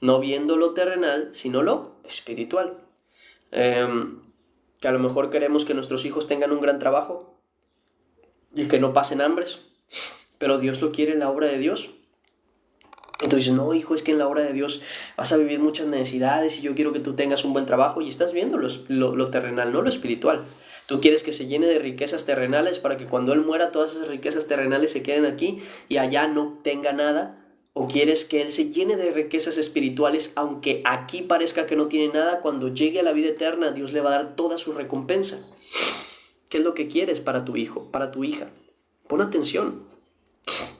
No viendo lo terrenal, sino lo espiritual. Que a lo mejor queremos que nuestros hijos tengan un gran trabajo y que no pasen hambres, pero Dios lo quiere en la obra de Dios. Entonces, no, hijo, es que en la obra de Dios vas a vivir muchas necesidades y yo quiero que tú tengas un buen trabajo, y estás viendo lo terrenal, no lo espiritual. Tú quieres que se llene de riquezas terrenales para que cuando Él muera todas esas riquezas terrenales se queden aquí y allá no tenga nada. ¿O quieres que Él se llene de riquezas espirituales aunque aquí parezca que no tiene nada? Cuando llegue a la vida eterna, Dios le va a dar toda su recompensa. ¿Qué es lo que quieres para tu hijo, para tu hija? Pon atención.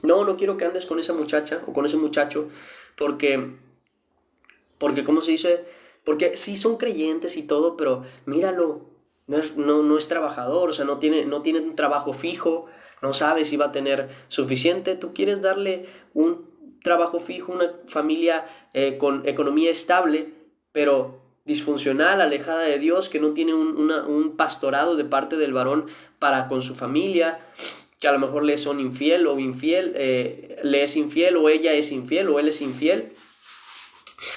No quiero que andes con esa muchacha o con ese muchacho porque ¿cómo se dice? Porque sí son creyentes y todo, pero míralo. No es trabajador, o sea, no tiene un trabajo fijo, no sabe si va a tener suficiente. Tú quieres darle un trabajo fijo, una familia con economía estable, pero disfuncional, alejada de Dios, que no tiene un pastorado de parte del varón para con su familia, que a lo mejor le son infiel o infiel, le es infiel o ella es infiel o él es infiel.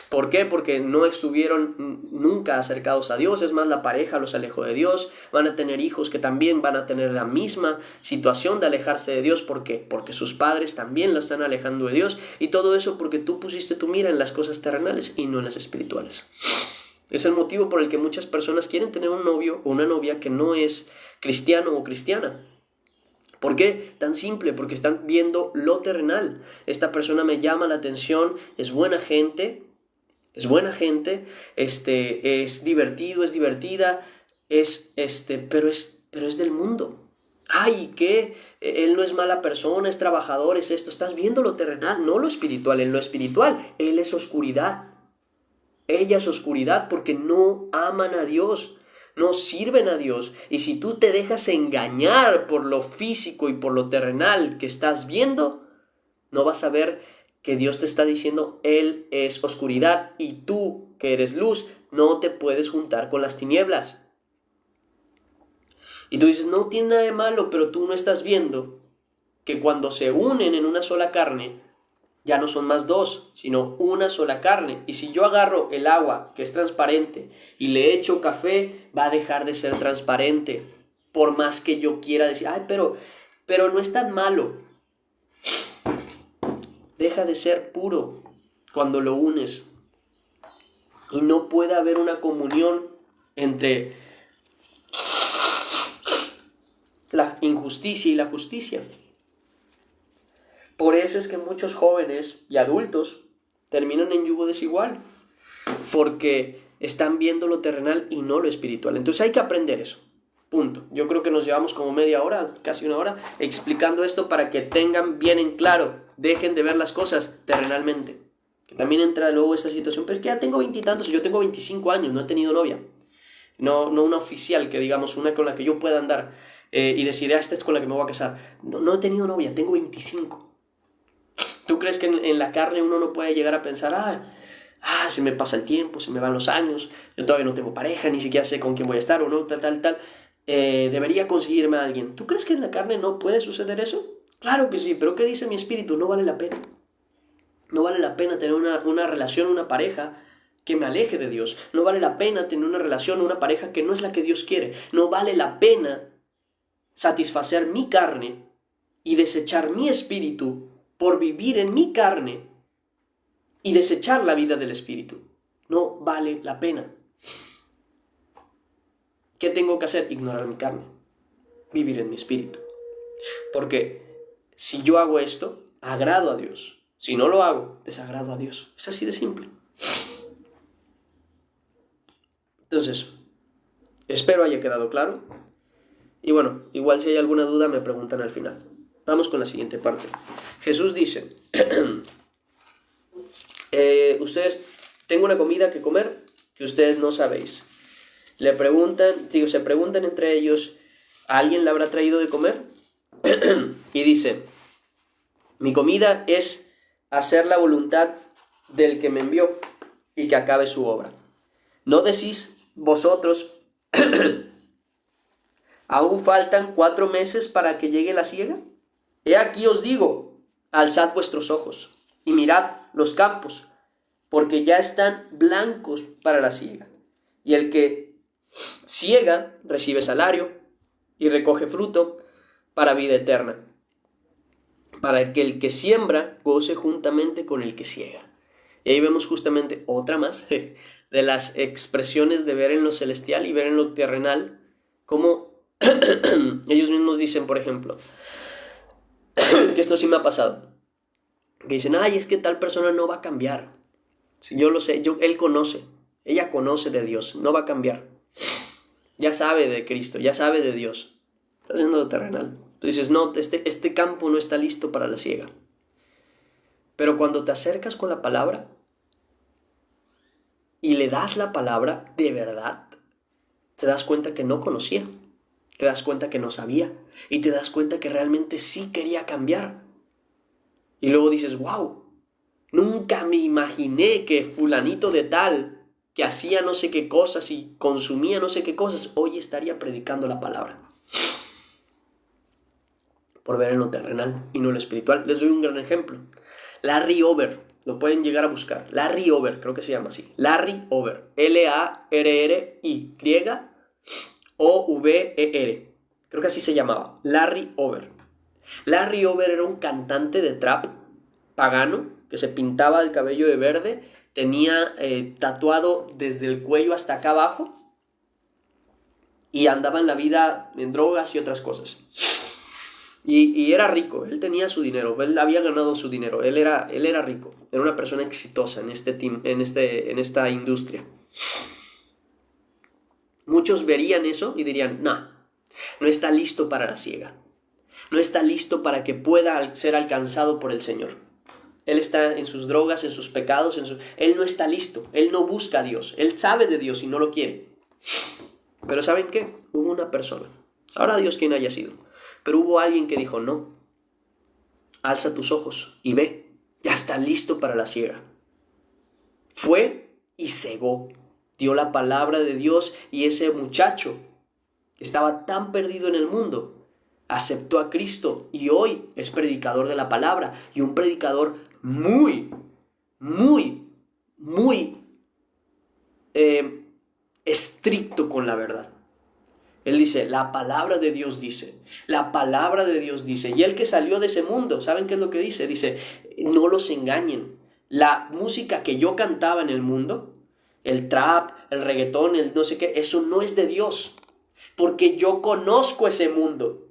¿Por qué? Porque no estuvieron nunca acercados a Dios. Es más, la pareja los alejó de Dios. Van a tener hijos que también van a tener la misma situación de alejarse de Dios. ¿Por qué? Porque sus padres también lo están alejando de Dios. Y todo eso porque tú pusiste tu mira en las cosas terrenales y no en las espirituales. Es el motivo por el que muchas personas quieren tener un novio o una novia que no es cristiano o cristiana. ¿Por qué? Tan simple, porque están viendo lo terrenal. Esta persona me llama la atención, es buena gente, es divertido, es divertida, pero es del mundo. Ay, ¿qué? Él no es mala persona, es trabajador, es esto. Estás viendo lo terrenal, no lo espiritual. En lo espiritual, él es oscuridad. Ella es oscuridad porque no aman a Dios, no sirven a Dios. Y si tú te dejas engañar por lo físico y por lo terrenal que estás viendo, no vas a ver que Dios te está diciendo, Él es oscuridad y tú, que eres luz, no te puedes juntar con las tinieblas. Y tú dices, no tiene nada de malo, pero tú no estás viendo que cuando se unen en una sola carne, ya no son más dos, sino una sola carne. Y si yo agarro el agua, que es transparente, y le echo café, va a dejar de ser transparente. Por más que yo quiera decir, ay, pero no es tan malo. Deja de ser puro cuando lo unes. Y no puede haber una comunión entre la injusticia y la justicia. Por eso es que muchos jóvenes y adultos terminan en yugo desigual, porque están viendo lo terrenal y no lo espiritual. Entonces hay que aprender eso. Punto. Yo creo que nos llevamos como media hora, casi una hora, explicando esto para que tengan bien en claro, dejen de ver las cosas terrenalmente. Que también entra luego esta situación, pero es que ya tengo 20 y tantos, yo tengo 25 años, no he tenido novia. No una oficial, que digamos, una con la que yo pueda andar y decir, esta es con la que me voy a casar. No he tenido novia, tengo 25. ¿Tú crees que en la carne uno no puede llegar a pensar, se me pasa el tiempo, se me van los años, yo todavía no tengo pareja, ni siquiera sé con quién voy a estar o no, tal, debería conseguirme a alguien? ¿Tú crees que en la carne no puede suceder eso? Claro que sí, pero ¿qué dice mi espíritu? No vale la pena. No vale la pena tener una relación, una pareja que me aleje de Dios. No vale la pena tener una relación, una pareja que no es la que Dios quiere. No vale la pena satisfacer mi carne y desechar mi espíritu por vivir en mi carne y desechar la vida del espíritu. No vale la pena. ¿Qué tengo que hacer? Ignorar mi carne, vivir en mi espíritu. Porque si yo hago esto, agrado a Dios. Si no lo hago, desagrado a Dios. Es así de simple. Entonces, espero haya quedado claro. Y bueno, igual si hay alguna duda me preguntan al final. Vamos con la siguiente parte. Jesús dice, ustedes, tengo una comida que comer que ustedes no sabéis. Se preguntan entre ellos, ¿a alguien le habrá traído de comer? Y dice, mi comida es hacer la voluntad del que me envió y que acabe su obra. ¿No decís vosotros, aún faltan 4 meses para que llegue la siega? He aquí os digo, alzad vuestros ojos y mirad los campos, porque ya están blancos para la siega. Y el que siega recibe salario y recoge fruto para vida eterna, para que el que siembra goce juntamente con el que siega. Y ahí vemos justamente otra más de las expresiones de ver en lo celestial y ver en lo terrenal, como ellos mismos dicen, por ejemplo, que esto sí me ha pasado, que dicen, es que tal persona no va a cambiar. Si yo lo sé, él conoce, ella conoce de Dios, no va a cambiar. Ya sabe de Cristo, ya sabe de Dios. Estás viendo lo terrenal. Tú dices, no, este campo no está listo para la siega. Pero cuando te acercas con la palabra y le das la palabra de verdad, te das cuenta que no conocía, te das cuenta que no sabía y te das cuenta que realmente sí quería cambiar. Y luego dices, wow, nunca me imaginé que fulanito de tal, que hacía no sé qué cosas y consumía no sé qué cosas, hoy estaría predicando la palabra. Por ver en lo terrenal y no en lo espiritual. Les doy un gran ejemplo. Larry Over, lo pueden llegar a buscar. Larry Over, creo que se llama así. Larry Over, Larry Over. Creo que así se llamaba. Larry Over. Larry Over era un cantante de trap pagano que se pintaba el cabello de verde, tenía tatuado desde el cuello hasta acá abajo y andaba en la vida en drogas y otras cosas. Y era rico, él tenía su dinero, él había ganado su dinero, él era rico, era una persona exitosa en en esta industria. Muchos verían eso y dirían, no está listo para la siega, no está listo para que pueda ser alcanzado por el Señor. Él está en sus drogas, en sus pecados, él no está listo, él no busca a Dios, él sabe de Dios y no lo quiere. Pero ¿saben qué? Hubo una persona, sabrá Dios quién haya sido, pero hubo alguien que dijo, no, alza tus ojos y ve, ya está listo para la siega. Fue y cegó, dio la palabra de Dios y ese muchacho estaba tan perdido en el mundo, aceptó a Cristo y hoy es predicador de la palabra y un predicador muy estricto con la verdad. Él dice, la palabra de Dios dice, la palabra de Dios dice. Y el que salió de ese mundo, ¿saben qué es lo que dice? Dice, no los engañen. La música que yo cantaba en el mundo, el trap, el reggaetón, el no sé qué, eso no es de Dios. Porque yo conozco ese mundo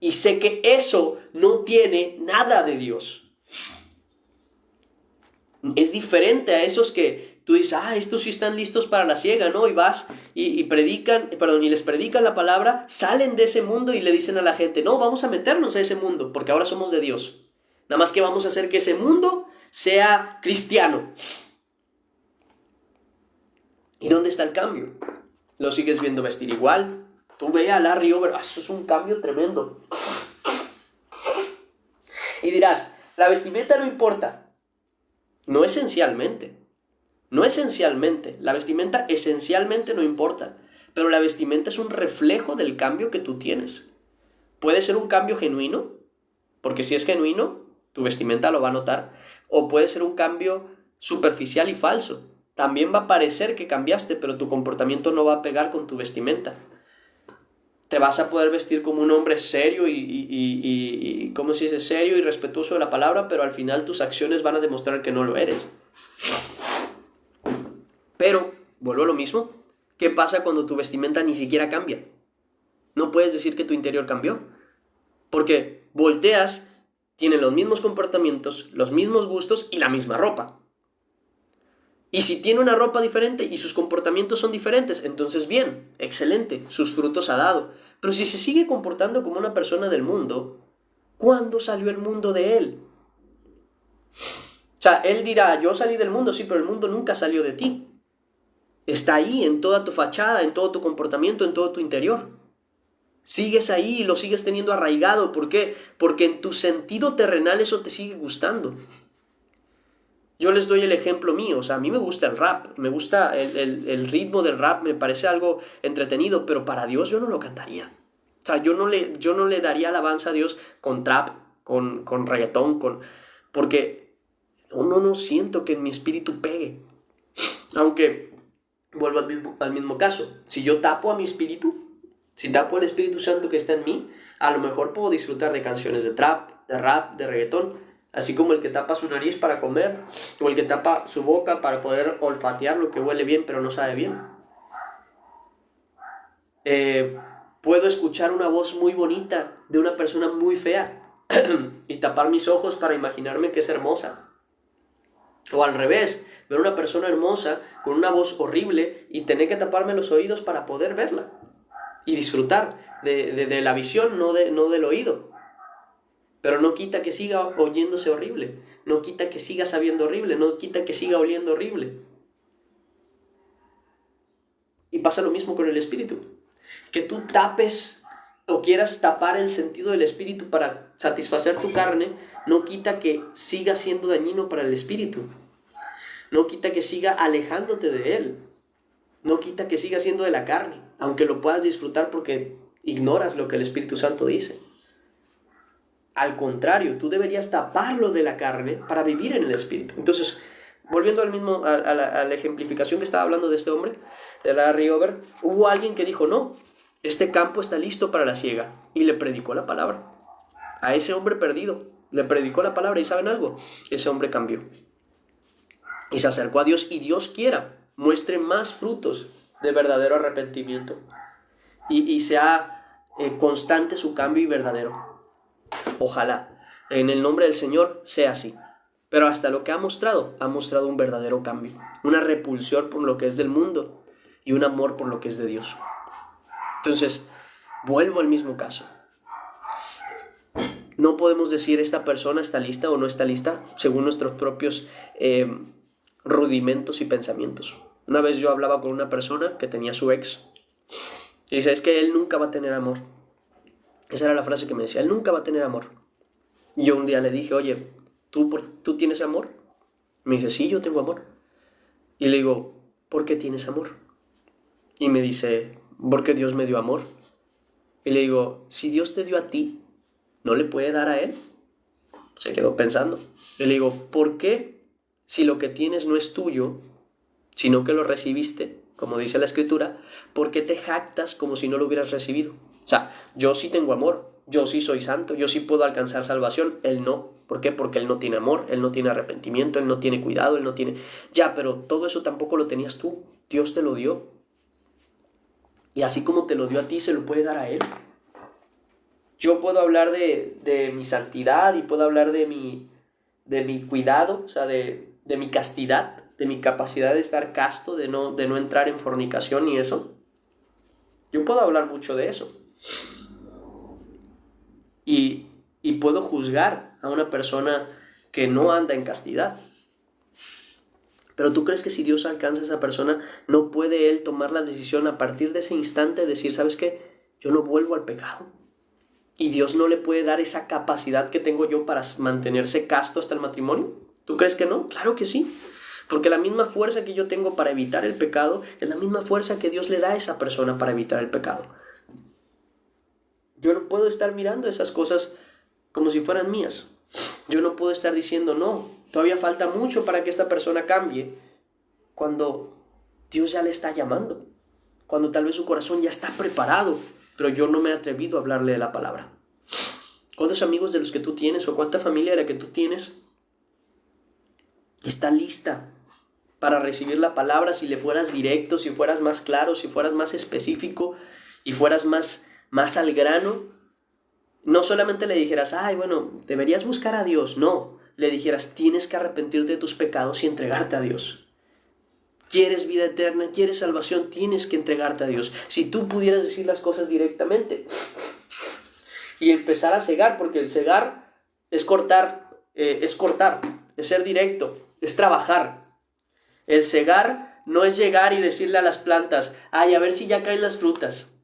y sé que eso no tiene nada de Dios. Es diferente a esos que tú dices, estos sí están listos para la siega, ¿no? Y vas y les predican la palabra, salen de ese mundo y le dicen a la gente, no, vamos a meternos a ese mundo, porque ahora somos de Dios. Nada más que vamos a hacer que ese mundo sea cristiano. ¿Y dónde está el cambio? ¿Lo sigues viendo vestir igual? Tú ve a Larry Over, eso es un cambio tremendo. Y dirás, la vestimenta no importa. No esencialmente. La vestimenta esencialmente no importa, pero la vestimenta es un reflejo del cambio que tú tienes. Puede ser un cambio genuino, porque si es genuino, tu vestimenta lo va a notar, o puede ser un cambio superficial y falso. También va a parecer que cambiaste, pero tu comportamiento no va a pegar con tu vestimenta. Te vas a poder vestir como un hombre serio ¿cómo se dice? Serio y respetuoso de la palabra, pero al final tus acciones van a demostrar que no lo eres. Pero, vuelvo a lo mismo, ¿qué pasa cuando tu vestimenta ni siquiera cambia? No puedes decir que tu interior cambió, porque volteas, tienen los mismos comportamientos, los mismos gustos y la misma ropa. Y si tiene una ropa diferente y sus comportamientos son diferentes, entonces bien, excelente, sus frutos ha dado. Pero si se sigue comportando como una persona del mundo, ¿cuándo salió el mundo de él? O sea, él dirá, yo salí del mundo, sí, pero el mundo nunca salió de ti. Está ahí en toda tu fachada, en todo tu comportamiento, en todo tu interior. Sigues ahí y lo sigues teniendo arraigado. ¿Por qué? Porque en tu sentido terrenal eso te sigue gustando. Yo les doy el ejemplo mío, o sea, a mí me gusta el rap, me gusta el ritmo del rap, me parece algo entretenido, pero para Dios yo no lo cantaría. O sea, yo no le daría alabanza a Dios con trap, con reggaetón, porque no siento que en mi espíritu pegue. Aunque, vuelvo al mismo caso, si yo tapo a mi espíritu, si tapo el Espíritu Santo que está en mí, a lo mejor puedo disfrutar de canciones de trap, de rap, de reggaetón, así como el que tapa su nariz para comer, o el que tapa su boca para poder olfatear lo que huele bien pero no sabe bien. Puedo escuchar una voz muy bonita de una persona muy fea y tapar mis ojos para imaginarme que es hermosa. O al revés, ver una persona hermosa con una voz horrible y tener que taparme los oídos para poder verla y disfrutar de la visión, no del oído. Pero no quita que siga oyéndose horrible, no quita que siga sabiendo horrible, no quita que siga oliendo horrible. Y pasa lo mismo con el espíritu. Que tú tapes o quieras tapar el sentido del espíritu para satisfacer tu carne, no quita que siga siendo dañino para el espíritu. No quita que siga alejándote de él. No quita que siga siendo de la carne, aunque lo puedas disfrutar porque ignoras lo que el Espíritu Santo dice. Al contrario, tú deberías taparlo de la carne para vivir en el Espíritu. Entonces, volviendo a la ejemplificación que estaba hablando de este hombre, de Larry Over, hubo alguien que dijo, no, este campo está listo para la siega, y le predicó la palabra. A ese hombre perdido, le predicó la palabra, y ¿saben algo? Ese hombre cambió. y se acercó a Dios, y Dios quiera muestre más frutos de verdadero arrepentimiento y sea constante su cambio y verdadero. Ojalá en el nombre del Señor sea así. Pero hasta lo que ha mostrado un verdadero cambio, una repulsión por lo que es del mundo y un amor por lo que es de Dios. Entonces, vuelvo al mismo caso. No podemos decir esta persona está lista o no está lista según nuestros propios rudimentos y pensamientos. Una vez yo hablaba con una persona que tenía su ex y dice, es que él nunca va a tener amor. Esa era la frase que me decía, él nunca va a tener amor. Y yo un día le dije, oye, ¿tú tienes amor? Me dice, sí, yo tengo amor. Y le digo, ¿por qué tienes amor? Y me dice, porque Dios me dio amor. Y le digo, si Dios te dio a ti, ¿no le puede dar a él? Se quedó pensando. Y le digo, ¿por qué si lo que tienes no es tuyo, sino que lo recibiste, como dice la Escritura, por qué te jactas como si no lo hubieras recibido? O sea, yo sí tengo amor, yo sí soy santo, yo sí puedo alcanzar salvación, él no. ¿Por qué? Porque él no tiene amor, él no tiene arrepentimiento, él no tiene cuidado, él no tiene... Ya, pero todo eso tampoco lo tenías tú, Dios te lo dio. Y así como te lo dio a ti, se lo puede dar a él. Yo puedo hablar de mi santidad y puedo hablar de mi cuidado, o sea, de mi castidad, de mi capacidad de estar casto, de no entrar en fornicación y eso. Yo puedo hablar mucho de eso. Y puedo juzgar a una persona que no anda en castidad. Pero ¿tú crees que si Dios alcanza a esa persona, no puede él tomar la decisión a partir de ese instante, decir, ¿sabes qué? Yo no vuelvo al pecado. ¿Y Dios no le puede dar esa capacidad que tengo yo para mantenerse casto hasta el matrimonio? ¿Tú crees que no? Claro que sí. Porque la misma fuerza que yo tengo para evitar el pecado es la misma fuerza que Dios le da a esa persona para evitar el pecado. Yo no puedo estar mirando esas cosas como si fueran mías. Yo no puedo estar diciendo, no, todavía falta mucho para que esta persona cambie, cuando Dios ya le está llamando, cuando tal vez su corazón ya está preparado, pero yo no me he atrevido a hablarle de la palabra. ¿Cuántos amigos de los que tú tienes o cuánta familia de la que tú tienes está lista para recibir la palabra si le fueras directo, si fueras más claro, si fueras más específico y fueras más al grano? No solamente le dijeras, ay, bueno, deberías buscar a Dios. No, le dijeras, tienes que arrepentirte de tus pecados y entregarte a Dios. ¿Quieres vida eterna? ¿Quieres salvación? Tienes que entregarte a Dios. Si tú pudieras decir las cosas directamente y empezar a cegar, porque el cegar es cortar, es ser directo, es trabajar. El cegar no es llegar y decirle a las plantas, ay, a ver si ya caen las frutas.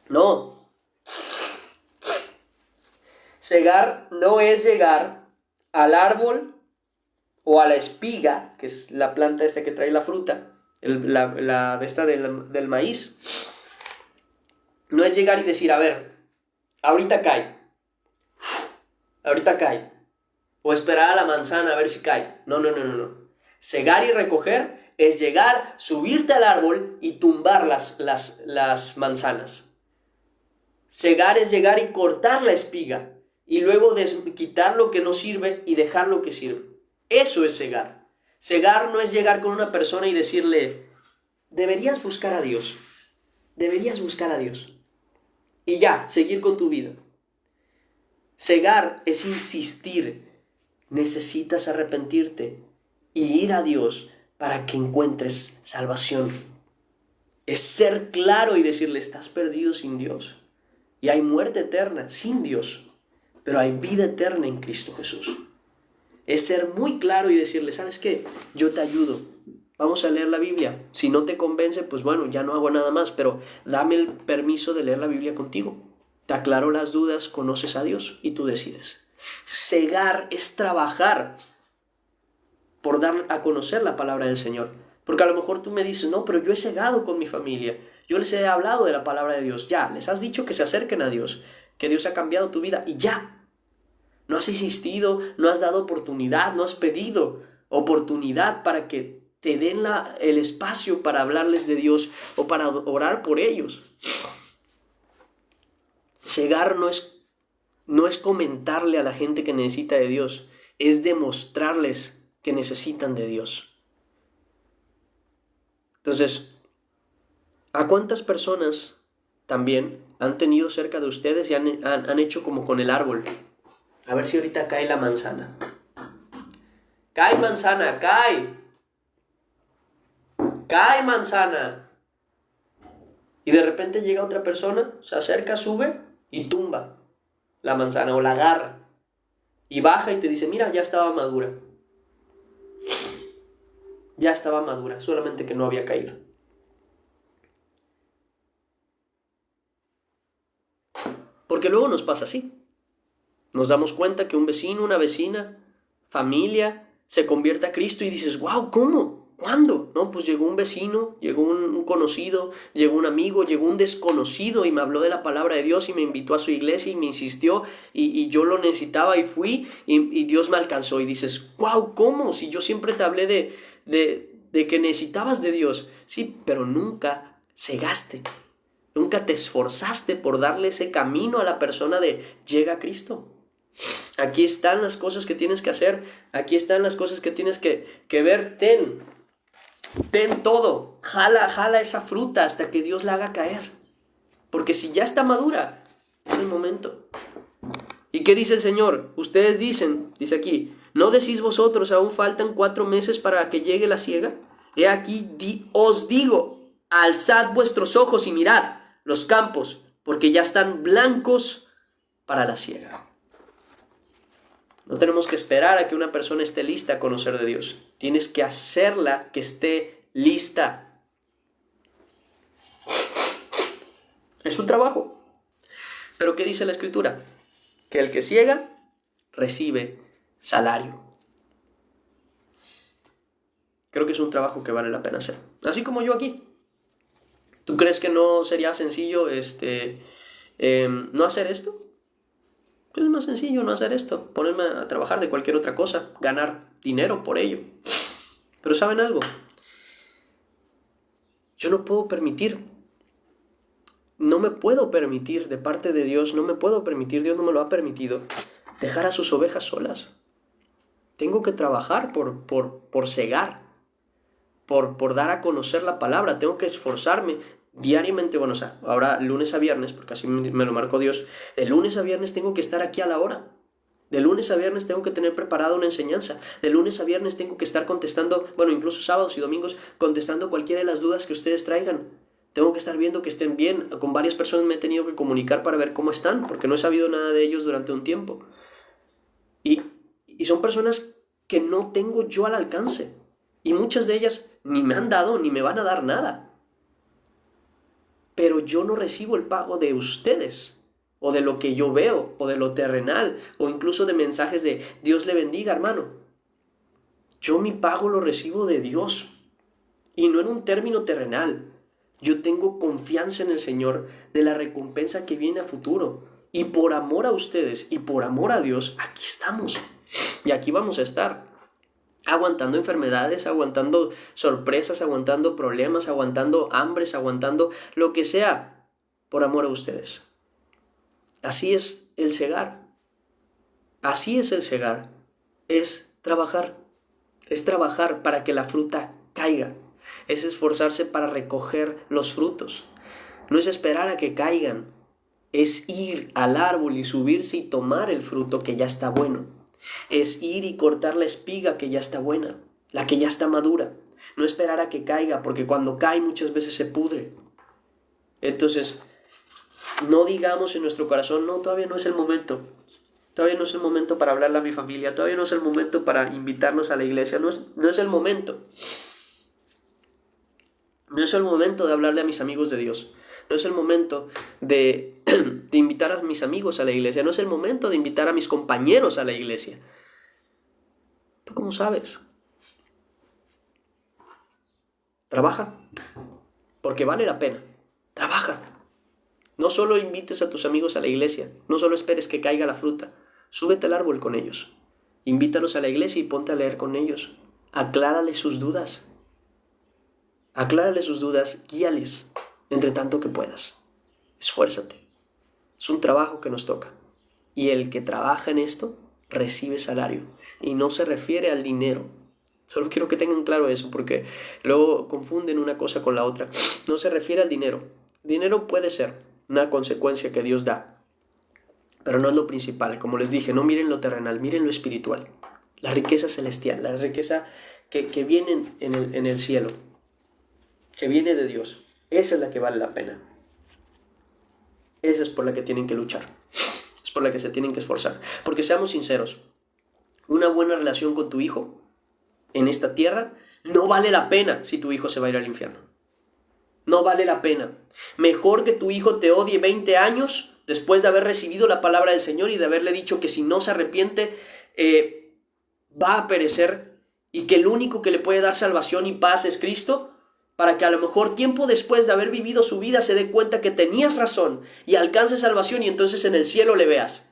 No. Cegar no es llegar al árbol o a la espiga, que es la planta esta que trae la fruta, del maíz. No es llegar y decir, a ver, ahorita cae. O esperar a la manzana a ver si cae. No. Cegar y recoger es llegar, subirte al árbol y tumbar las manzanas. Cegar es llegar y cortar la espiga y luego quitar lo que no sirve y dejar lo que sirve. Eso es cegar. Cegar no es llegar con una persona y decirle, deberías buscar a Dios. Y ya, seguir con tu vida. Cegar es insistir. Necesitas arrepentirte y ir a Dios para que encuentres salvación. Es ser claro y decirle, estás perdido sin Dios. Y hay muerte eterna sin Dios, pero hay vida eterna en Cristo Jesús. Es ser muy claro y decirle, ¿sabes qué? Yo te ayudo. Vamos a leer la Biblia. Si no te convence, pues bueno, ya no hago nada más, pero dame el permiso de leer la Biblia contigo. Te aclaro las dudas, conoces a Dios y tú decides. Cegar es trabajar por dar a conocer la palabra del Señor. Porque a lo mejor tú me dices, no, pero yo he cegado con mi familia. Yo les he hablado de la palabra de Dios. Ya, les has dicho que se acerquen a Dios, que Dios ha cambiado tu vida y ya. No has insistido, no has dado oportunidad, no has pedido oportunidad para que te den el espacio para hablarles de Dios o para orar por ellos. Cegar no es comentarle a la gente que necesita de Dios, es demostrarles que necesitan de Dios. Entonces, ¿a cuántas personas también han tenido cerca de ustedes y han hecho como con el árbol? A ver si ahorita cae la manzana. ¡Cae manzana! ¡Cae! ¡Cae manzana! Y de repente llega otra persona, se acerca, sube y tumba la manzana o la agarra. Y baja y te dice, mira, ya estaba madura. Ya estaba madura, solamente que no había caído. Porque luego nos pasa así. Nos damos cuenta que un vecino, una vecina, familia, se convierte a Cristo y dices, wow, ¿cómo? ¿Cuándo? No, pues llegó un vecino, llegó un conocido, llegó un amigo, llegó un desconocido y me habló de la palabra de Dios y me invitó a su iglesia y me insistió y yo lo necesitaba y fui y Dios me alcanzó. Y dices, wow, ¿cómo? Si yo siempre te hablé de que necesitabas de Dios. Sí, pero nunca cegaste. Nunca te esforzaste por darle ese camino a la persona de llega a Cristo. Aquí están las cosas que tienes que hacer. Aquí están las cosas que tienes que ver. Ten todo. Jala esa fruta hasta que Dios la haga caer. Porque si ya está madura, es el momento. ¿Y qué dice el Señor? Ustedes dicen, dice aquí, ¿no decís vosotros aún faltan 4 meses para que llegue la siega? He aquí os digo, alzad vuestros ojos y mirad los campos, porque ya están blancos para la siega. No tenemos que esperar a que una persona esté lista a conocer de Dios. Tienes que hacerla que esté lista. Es un trabajo. Pero ¿qué dice la Escritura? Que el que siega recibe salario. Creo que es un trabajo que vale la pena hacer. Así como yo aquí. ¿Tú crees que no sería sencillo no hacer esto? Pues es más sencillo no hacer esto, ponerme a trabajar de cualquier otra cosa, ganar dinero por ello. Pero ¿saben algo? Yo no puedo permitir, no me puedo permitir de parte de Dios, no me puedo permitir, Dios no me lo ha permitido, dejar a sus ovejas solas. Tengo que trabajar por cegar, por dar a conocer la palabra, tengo que esforzarme diariamente, bueno, o sea, ahora lunes a viernes, porque así me lo marcó Dios, de lunes a viernes tengo que estar aquí a la hora. De lunes a viernes tengo que tener preparada una enseñanza. De lunes a viernes tengo que estar contestando, bueno, incluso sábados y domingos, contestando cualquiera de las dudas que ustedes traigan. Tengo que estar viendo que estén bien. Con varias personas me he tenido que comunicar para ver cómo están, porque no he sabido nada de ellos durante un tiempo. Y son personas que no tengo yo al alcance. Y muchas de ellas ni me han dado ni me van a dar nada. Pero yo no recibo el pago de ustedes, o de lo que yo veo, o de lo terrenal, o incluso de mensajes de Dios le bendiga, hermano. Yo mi pago lo recibo de Dios, y no en un término terrenal. Yo tengo confianza en el Señor de la recompensa que viene a futuro. Y por amor a ustedes, y por amor a Dios, aquí estamos. Y aquí vamos a estar. Aguantando enfermedades, aguantando sorpresas, aguantando problemas, aguantando hambres, aguantando lo que sea, por amor a ustedes. Así es el cegar. Así es el cegar. Es trabajar para que la fruta caiga. Es esforzarse para recoger los frutos. No es esperar a que caigan. Es ir al árbol y subirse y tomar el fruto que ya está bueno. Es ir y cortar la espiga que ya está buena, la que ya está madura. No esperar a que caiga, porque cuando cae muchas veces se pudre. Entonces, no digamos en nuestro corazón, no, todavía no es el momento. Todavía no es el momento para hablarle a mi familia, todavía no es el momento para invitarnos a la iglesia, no es el momento. No es el momento de hablarle a mis amigos de Dios. No es el momento de invitar a mis amigos a la iglesia. No es el momento de invitar a mis compañeros a la iglesia. ¿Tú cómo sabes? Trabaja, porque vale la pena. Trabaja. No solo invites a tus amigos a la iglesia. No solo esperes que caiga la fruta. Súbete al árbol con ellos. Invítalos a la iglesia y ponte a leer con ellos. Aclárales sus dudas. Aclárales sus dudas, guíales entre tanto que puedas. Esfuérzate. Es un trabajo que nos toca. Y el que trabaja en esto recibe salario. Y no se refiere al dinero. Solo quiero que tengan claro eso, porque luego confunden una cosa con la otra. No se refiere al dinero. Dinero puede ser una consecuencia que Dios da, pero no es lo principal. Como les dije, no miren lo terrenal, miren lo espiritual. La riqueza celestial, la riqueza que viene en el cielo, que viene de Dios. Esa es la que vale la pena. Esa es por la que tienen que luchar. Es por la que se tienen que esforzar. Porque seamos sinceros, una buena relación con tu hijo en esta tierra no vale la pena si tu hijo se va a ir al infierno. No vale la pena. Mejor que tu hijo te odie 20 años después de haber recibido la palabra del Señor y de haberle dicho que si no se arrepiente va a perecer, y que el único que le puede dar salvación y paz es Cristo, para que a lo mejor tiempo después de haber vivido su vida se dé cuenta que tenías razón y alcance salvación, y entonces en el cielo le veas.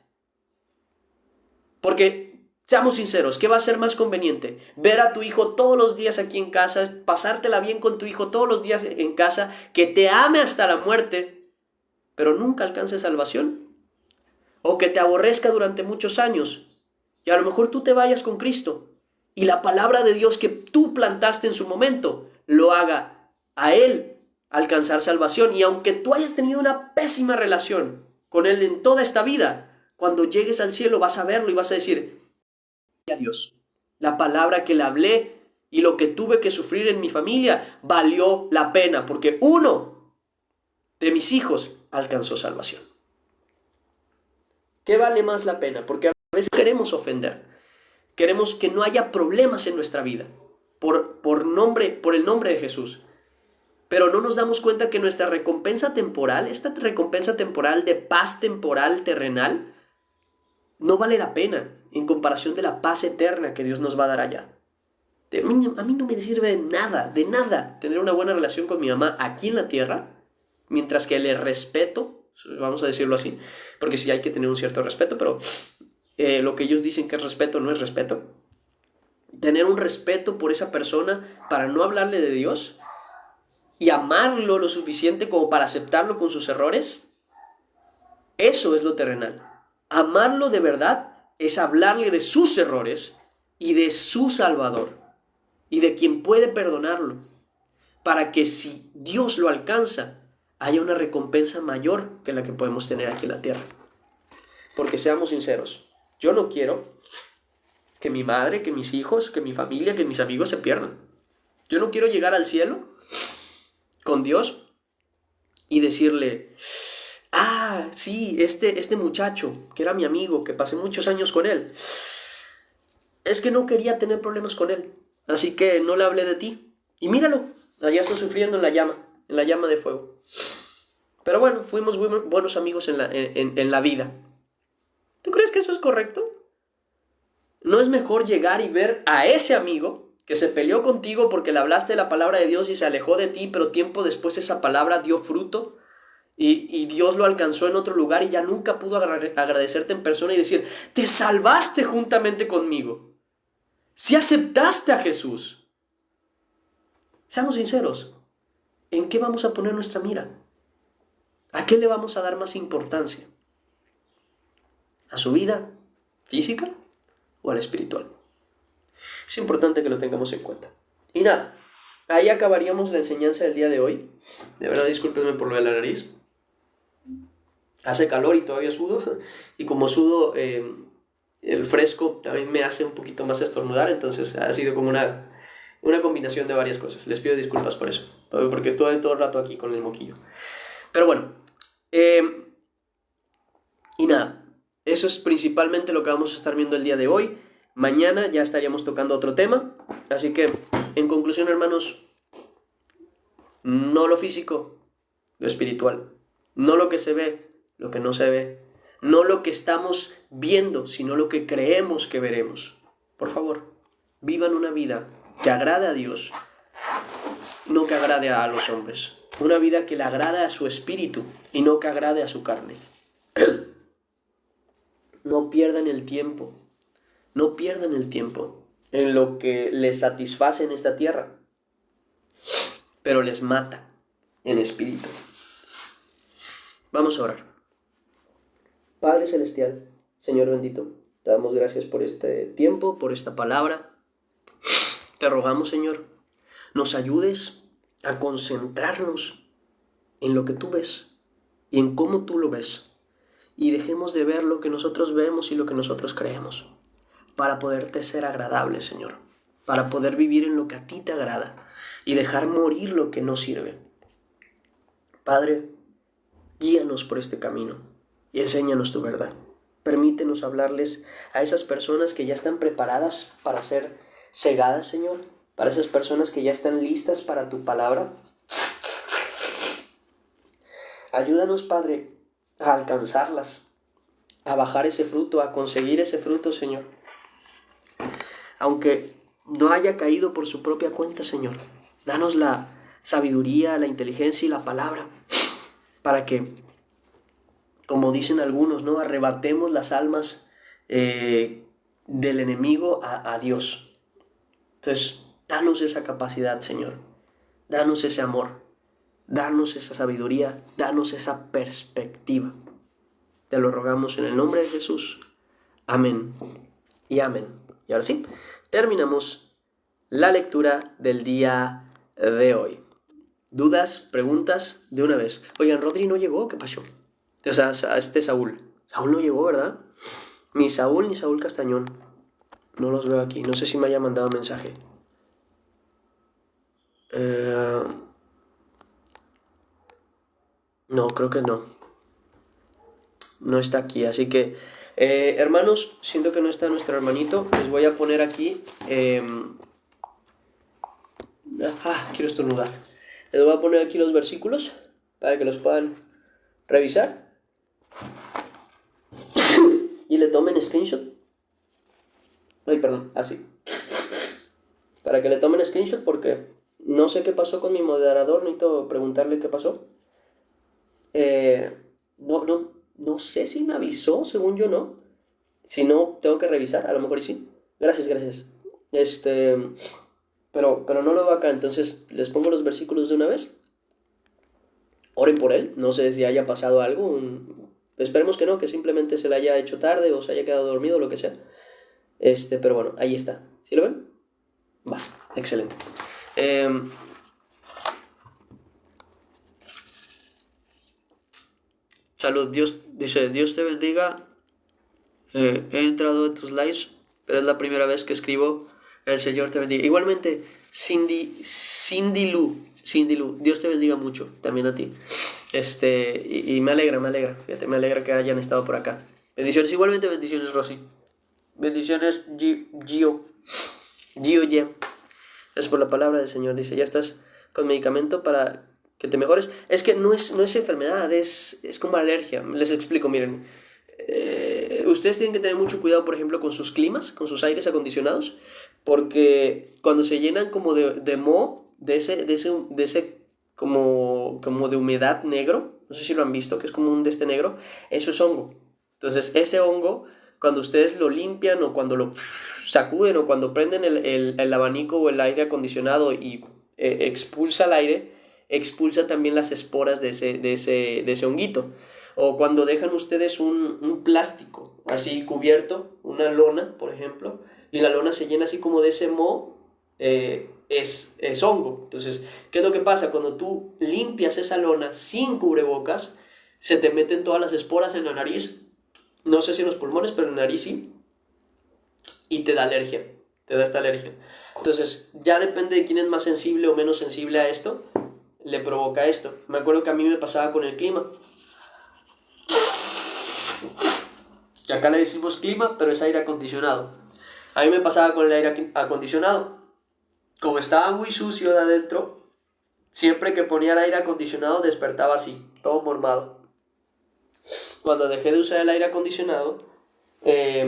Porque seamos sinceros, ¿qué va a ser más conveniente? Ver a tu hijo todos los días aquí en casa, pasártela bien con tu hijo todos los días en casa, que te ame hasta la muerte, pero nunca alcance salvación. O que te aborrezca durante muchos años y a lo mejor tú te vayas con Cristo y la palabra de Dios que tú plantaste en su momento lo haga a Él alcanzar salvación. Y aunque tú hayas tenido una pésima relación con Él en toda esta vida, cuando llegues al cielo vas a verlo y vas a decir: a Dios, la palabra que le hablé y lo que tuve que sufrir en mi familia valió la pena, porque uno de mis hijos alcanzó salvación. ¿Qué vale más la pena? Porque a veces queremos ofender, queremos que no haya problemas en nuestra vida por el nombre de Jesús, pero no nos damos cuenta que nuestra recompensa temporal, esta recompensa temporal de paz temporal terrenal, no vale la pena en comparación de la paz eterna que Dios nos va a dar allá. A mí no me sirve de nada tener una buena relación con mi mamá aquí en la tierra, mientras que le respeto, vamos a decirlo así, porque sí hay que tener un cierto respeto, pero lo que ellos dicen que es respeto no es respeto. Tener un respeto por esa persona para no hablarle de Dios y amarlo lo suficiente como para aceptarlo con sus errores, eso es lo terrenal. Amarlo de verdad es hablarle de sus errores y de su Salvador y de quien puede perdonarlo, para que si Dios lo alcanza, haya una recompensa mayor que la que podemos tener aquí en la tierra. Porque seamos sinceros, yo no quiero que mi madre, que mis hijos, que mi familia, que mis amigos se pierdan. Yo no quiero llegar al cielo con Dios y decirle: ah, sí, este muchacho, que era mi amigo, que pasé muchos años con él, es que no quería tener problemas con él, así que no le hablé de ti. Y míralo, allá está sufriendo en la llama de fuego. Pero bueno, fuimos buenos amigos en la vida. ¿Tú crees que eso es correcto? ¿No es mejor llegar y ver a ese amigo que se peleó contigo porque le hablaste de la palabra de Dios y se alejó de ti, pero tiempo después esa palabra dio fruto? Y Dios lo alcanzó en otro lugar y ya nunca pudo agradecerte en persona y decir: te salvaste juntamente conmigo, si aceptaste a Jesús. Seamos sinceros, ¿en qué vamos a poner nuestra mira? ¿A qué le vamos a dar más importancia? ¿A su vida física o a la espiritual? Es importante que lo tengamos en cuenta. Y nada, ahí acabaríamos la enseñanza del día de hoy. De verdad, discúlpenme por lo de la nariz. Hace calor y todavía sudo, y como sudo, el fresco también me hace un poquito más estornudar, entonces ha sido como una combinación de varias cosas. Les pido disculpas por eso, porque estoy todo el rato aquí con el moquillo. Pero bueno, y nada, eso es principalmente lo que vamos a estar viendo el día de hoy. Mañana ya estaríamos tocando otro tema, así que en conclusión, hermanos, no lo físico, lo espiritual, no lo que se ve, lo que no se ve, no lo que estamos viendo, sino lo que creemos que veremos. Por favor, vivan una vida que agrade a Dios, no que agrade a los hombres. Una vida que le agrade a su espíritu y no que agrade a su carne. No pierdan el tiempo. No pierdan el tiempo en lo que les satisface en esta tierra, pero les mata en espíritu. Vamos a orar. Padre Celestial, Señor bendito, te damos gracias por este tiempo, por esta palabra. Te rogamos, Señor, nos ayudes a concentrarnos en lo que tú ves y en cómo tú lo ves. Y dejemos de ver lo que nosotros vemos y lo que nosotros creemos, para poderte ser agradable, Señor, para poder vivir en lo que a ti te agrada y dejar morir lo que no sirve. Padre, guíanos por este camino y enséñanos tu verdad. Permítenos hablarles a esas personas que ya están preparadas para ser cegadas, Señor, para esas personas que ya están listas para tu palabra. Ayúdanos, Padre, a alcanzarlas, a bajar ese fruto, a conseguir ese fruto, Señor. Aunque no haya caído por su propia cuenta, Señor, danos la sabiduría, la inteligencia y la palabra para que, como dicen algunos, ¿no?, arrebatemos las almas del enemigo a Dios. Entonces, danos esa capacidad, Señor. Danos ese amor. Danos esa sabiduría. Danos esa perspectiva. Te lo rogamos en el nombre de Jesús. Amén y amén. Y ahora sí, terminamos la lectura del día de hoy. ¿Dudas? ¿Preguntas? De una vez. Oigan, Rodri no llegó, ¿qué pasó? O sea, Saúl. Saúl no llegó, ¿verdad? Ni Saúl ni Saúl Castañón. No los veo aquí. No sé si me haya mandado mensaje. No, creo que no. No está aquí. Así que, hermanos, siento que no está nuestro hermanito. Les voy a poner aquí. Quiero estornudar. Les voy a poner aquí los versículos para que los puedan revisar. Y le tomen screenshot. Ay, perdón, así. Para que le tomen screenshot porque no sé qué pasó con mi moderador. Necesito preguntarle qué pasó. No sé si me avisó, según yo no. Si no, tengo que revisar, a lo mejor y sí. Gracias. Pero no lo veo acá, entonces les pongo los versículos de una vez. Oren por él, no sé si haya pasado algo. Esperemos que no, que simplemente se le haya hecho tarde o se haya quedado dormido o lo que sea. Pero bueno, ahí está. ¿Sí lo ven? Va, excelente. Salud, Dios dice, Dios te bendiga. He entrado en tus lives, pero es la primera vez que escribo. El Señor te bendiga. Igualmente, Cindy Lu, Dios te bendiga mucho, también a ti. Y me alegra, fíjate, me alegra que hayan estado por acá. Bendiciones, igualmente bendiciones, Rosy. Bendiciones, Gio. Es por la palabra del Señor, dice, ya estás con medicamento para que te mejores. Es que no es enfermedad, es como alergia. Les explico, miren. Ustedes tienen que tener mucho cuidado, por ejemplo, con sus climas, con sus aires acondicionados, porque cuando se llenan como de moho, de ese como de humedad negro, no sé si lo han visto, que es como un negro, eso es hongo. Entonces, ese hongo, cuando ustedes lo limpian o cuando lo sacuden o cuando prenden el abanico o el aire acondicionado y expulsa el aire, expulsa también las esporas de ese honguito. O cuando dejan ustedes un plástico así cubierto, una lona, por ejemplo, y la lona se llena así como de ese moho, es hongo. Entonces, ¿qué es lo que pasa? Cuando tú limpias esa lona sin cubrebocas, se te meten todas las esporas en la nariz, no sé si en los pulmones, pero en la nariz sí, y te da alergia, te da esta alergia. Entonces, ya depende de quién es más sensible o menos sensible a esto, le provoca esto. Me acuerdo que a mí me pasaba con el clima. Que acá le decimos clima, pero es aire acondicionado. A mí me pasaba con el aire acondicionado. Como estaba muy sucio de adentro, siempre que ponía el aire acondicionado despertaba así, todo mormado. Cuando dejé de usar el aire acondicionado, se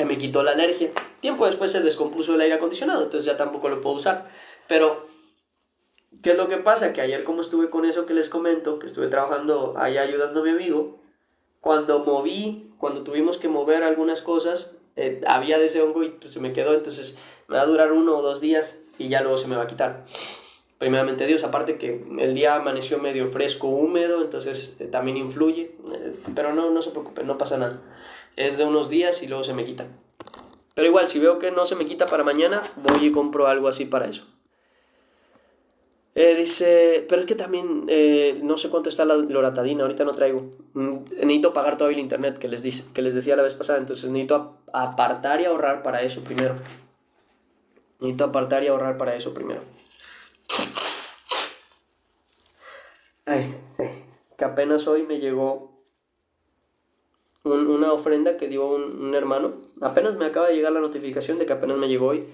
me quitó la alergia. Tiempo después se descompuso el aire acondicionado, entonces ya tampoco lo puedo usar. Pero, ¿qué es lo que pasa? Que ayer, como estuve con eso que les comento, que estuve trabajando allá ayudando a mi amigo, cuando tuvimos que mover algunas cosas, había de ese hongo y pues, se me quedó. Entonces me va a durar 1 o 2 días y ya luego se me va a quitar. Primeramente Dios, aparte que el día amaneció medio fresco, húmedo, entonces también influye. Pero no se preocupen, no pasa nada. Es de unos días y luego se me quita. Pero igual, si veo que no se me quita para mañana, voy y compro algo así para eso. Dice, pero es que también no sé cuánto está la loratadina, ahorita no traigo. Necesito pagar todavía el internet que les decía la vez pasada, entonces necesito apartar y ahorrar para eso primero. Necesito apartar y ahorrar para eso primero. Ay, que apenas hoy me llegó una ofrenda que dio un hermano. Apenas me acaba de llegar la notificación de que apenas me llegó hoy,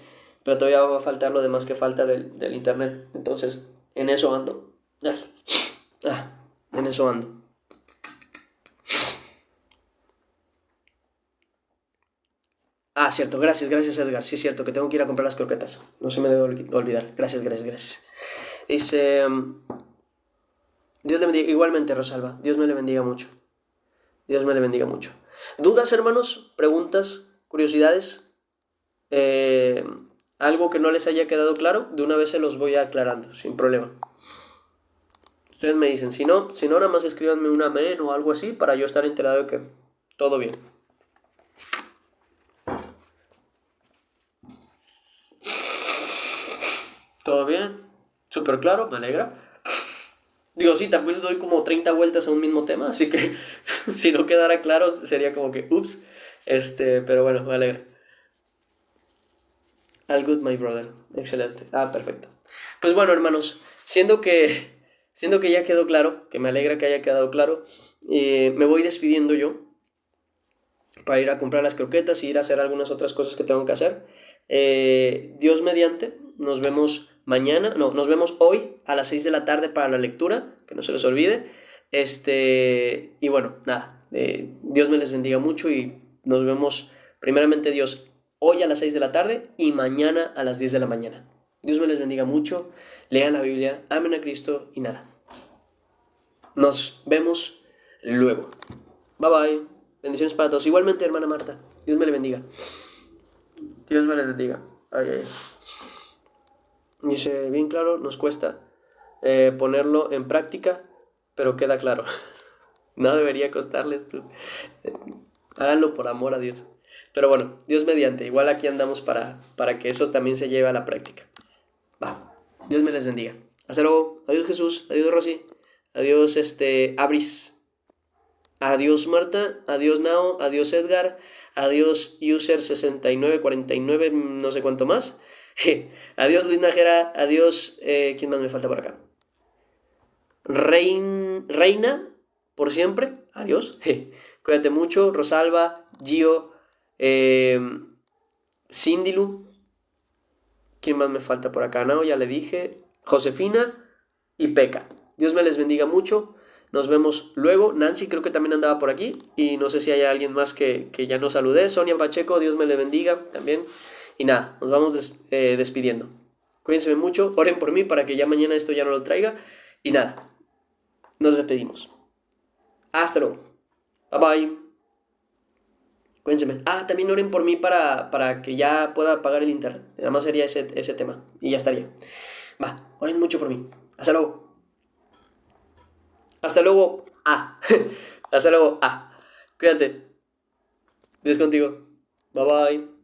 pero todavía va a faltar lo demás que falta del internet. Entonces, en eso ando. Ay, en eso ando. Ah, cierto, gracias Edgar. Sí, es cierto, que tengo que ir a comprar las croquetas. No se me debe olvidar. Gracias. Dice, Dios le bendiga. Igualmente, Rosalba. Dios me le bendiga mucho. Dios me le bendiga mucho. ¿Dudas, hermanos? ¿Preguntas? ¿Curiosidades? Eh, ¿Algo que no les haya quedado claro? De una vez se los voy aclarando, sin problema. Ustedes me dicen, si no, nada más escríbanme un amén o algo así para yo estar enterado de que todo bien. ¿Todo bien? Súper claro, me alegra. Digo, sí, también doy como 30 vueltas a un mismo tema, así que si no quedara claro sería como que, ups. Pero bueno, me alegra. All good, my brother. Excelente. Ah, perfecto. Pues bueno, hermanos, siendo que ya quedó claro, que me alegra que haya quedado claro, me voy despidiendo yo para ir a comprar las croquetas y ir a hacer algunas otras cosas que tengo que hacer. Dios mediante, nos vemos mañana, no, nos vemos hoy a las 6 de la tarde para la lectura, que no se les olvide. Y bueno, nada, Dios me les bendiga mucho y nos vemos primeramente Dios hoy a las 6 de la tarde y mañana a las 10 de la mañana. Dios me les bendiga mucho, lean la Biblia, amen a Cristo y nada. Nos vemos luego. Bye bye. Bendiciones para todos. Igualmente, hermana Marta. Dios me le bendiga. Dios me le bendiga. Ay. Dice, bien claro, nos cuesta ponerlo en práctica, pero queda claro. No debería costarles tú. Háganlo por amor a Dios. Pero bueno, Dios mediante. Igual aquí andamos para que eso también se lleve a la práctica. Va. Dios me les bendiga. Hasta luego. Adiós Jesús. Adiós Rosy. Adiós Abris. Adiós Marta, adiós Nao, adiós Edgar, adiós User6949, no sé cuánto más. Adiós Luis Najera, adiós, ¿quién más me falta por acá? Reina, por siempre, adiós. Cuídate mucho, Rosalba, Gio, Cindilu, ¿quién más me falta por acá? Nao, ya le dije, Josefina y Peca. Dios me les bendiga mucho. Nos vemos luego. Nancy creo que también andaba por aquí. Y no sé si hay alguien más que ya no saludé. Sonia Pacheco, Dios me le bendiga también. Y nada, nos vamos despidiendo. Cuídense mucho. Oren por mí para que ya mañana esto ya no lo traiga. Y nada, nos despedimos. Hasta luego. Bye bye. Cuídense. También oren por mí para que ya pueda pagar el internet. Nada más sería ese tema. Y ya estaría. Oren mucho por mí. Hasta luego. Hasta luego. Hasta luego. Cuídate. Dios contigo. Bye bye.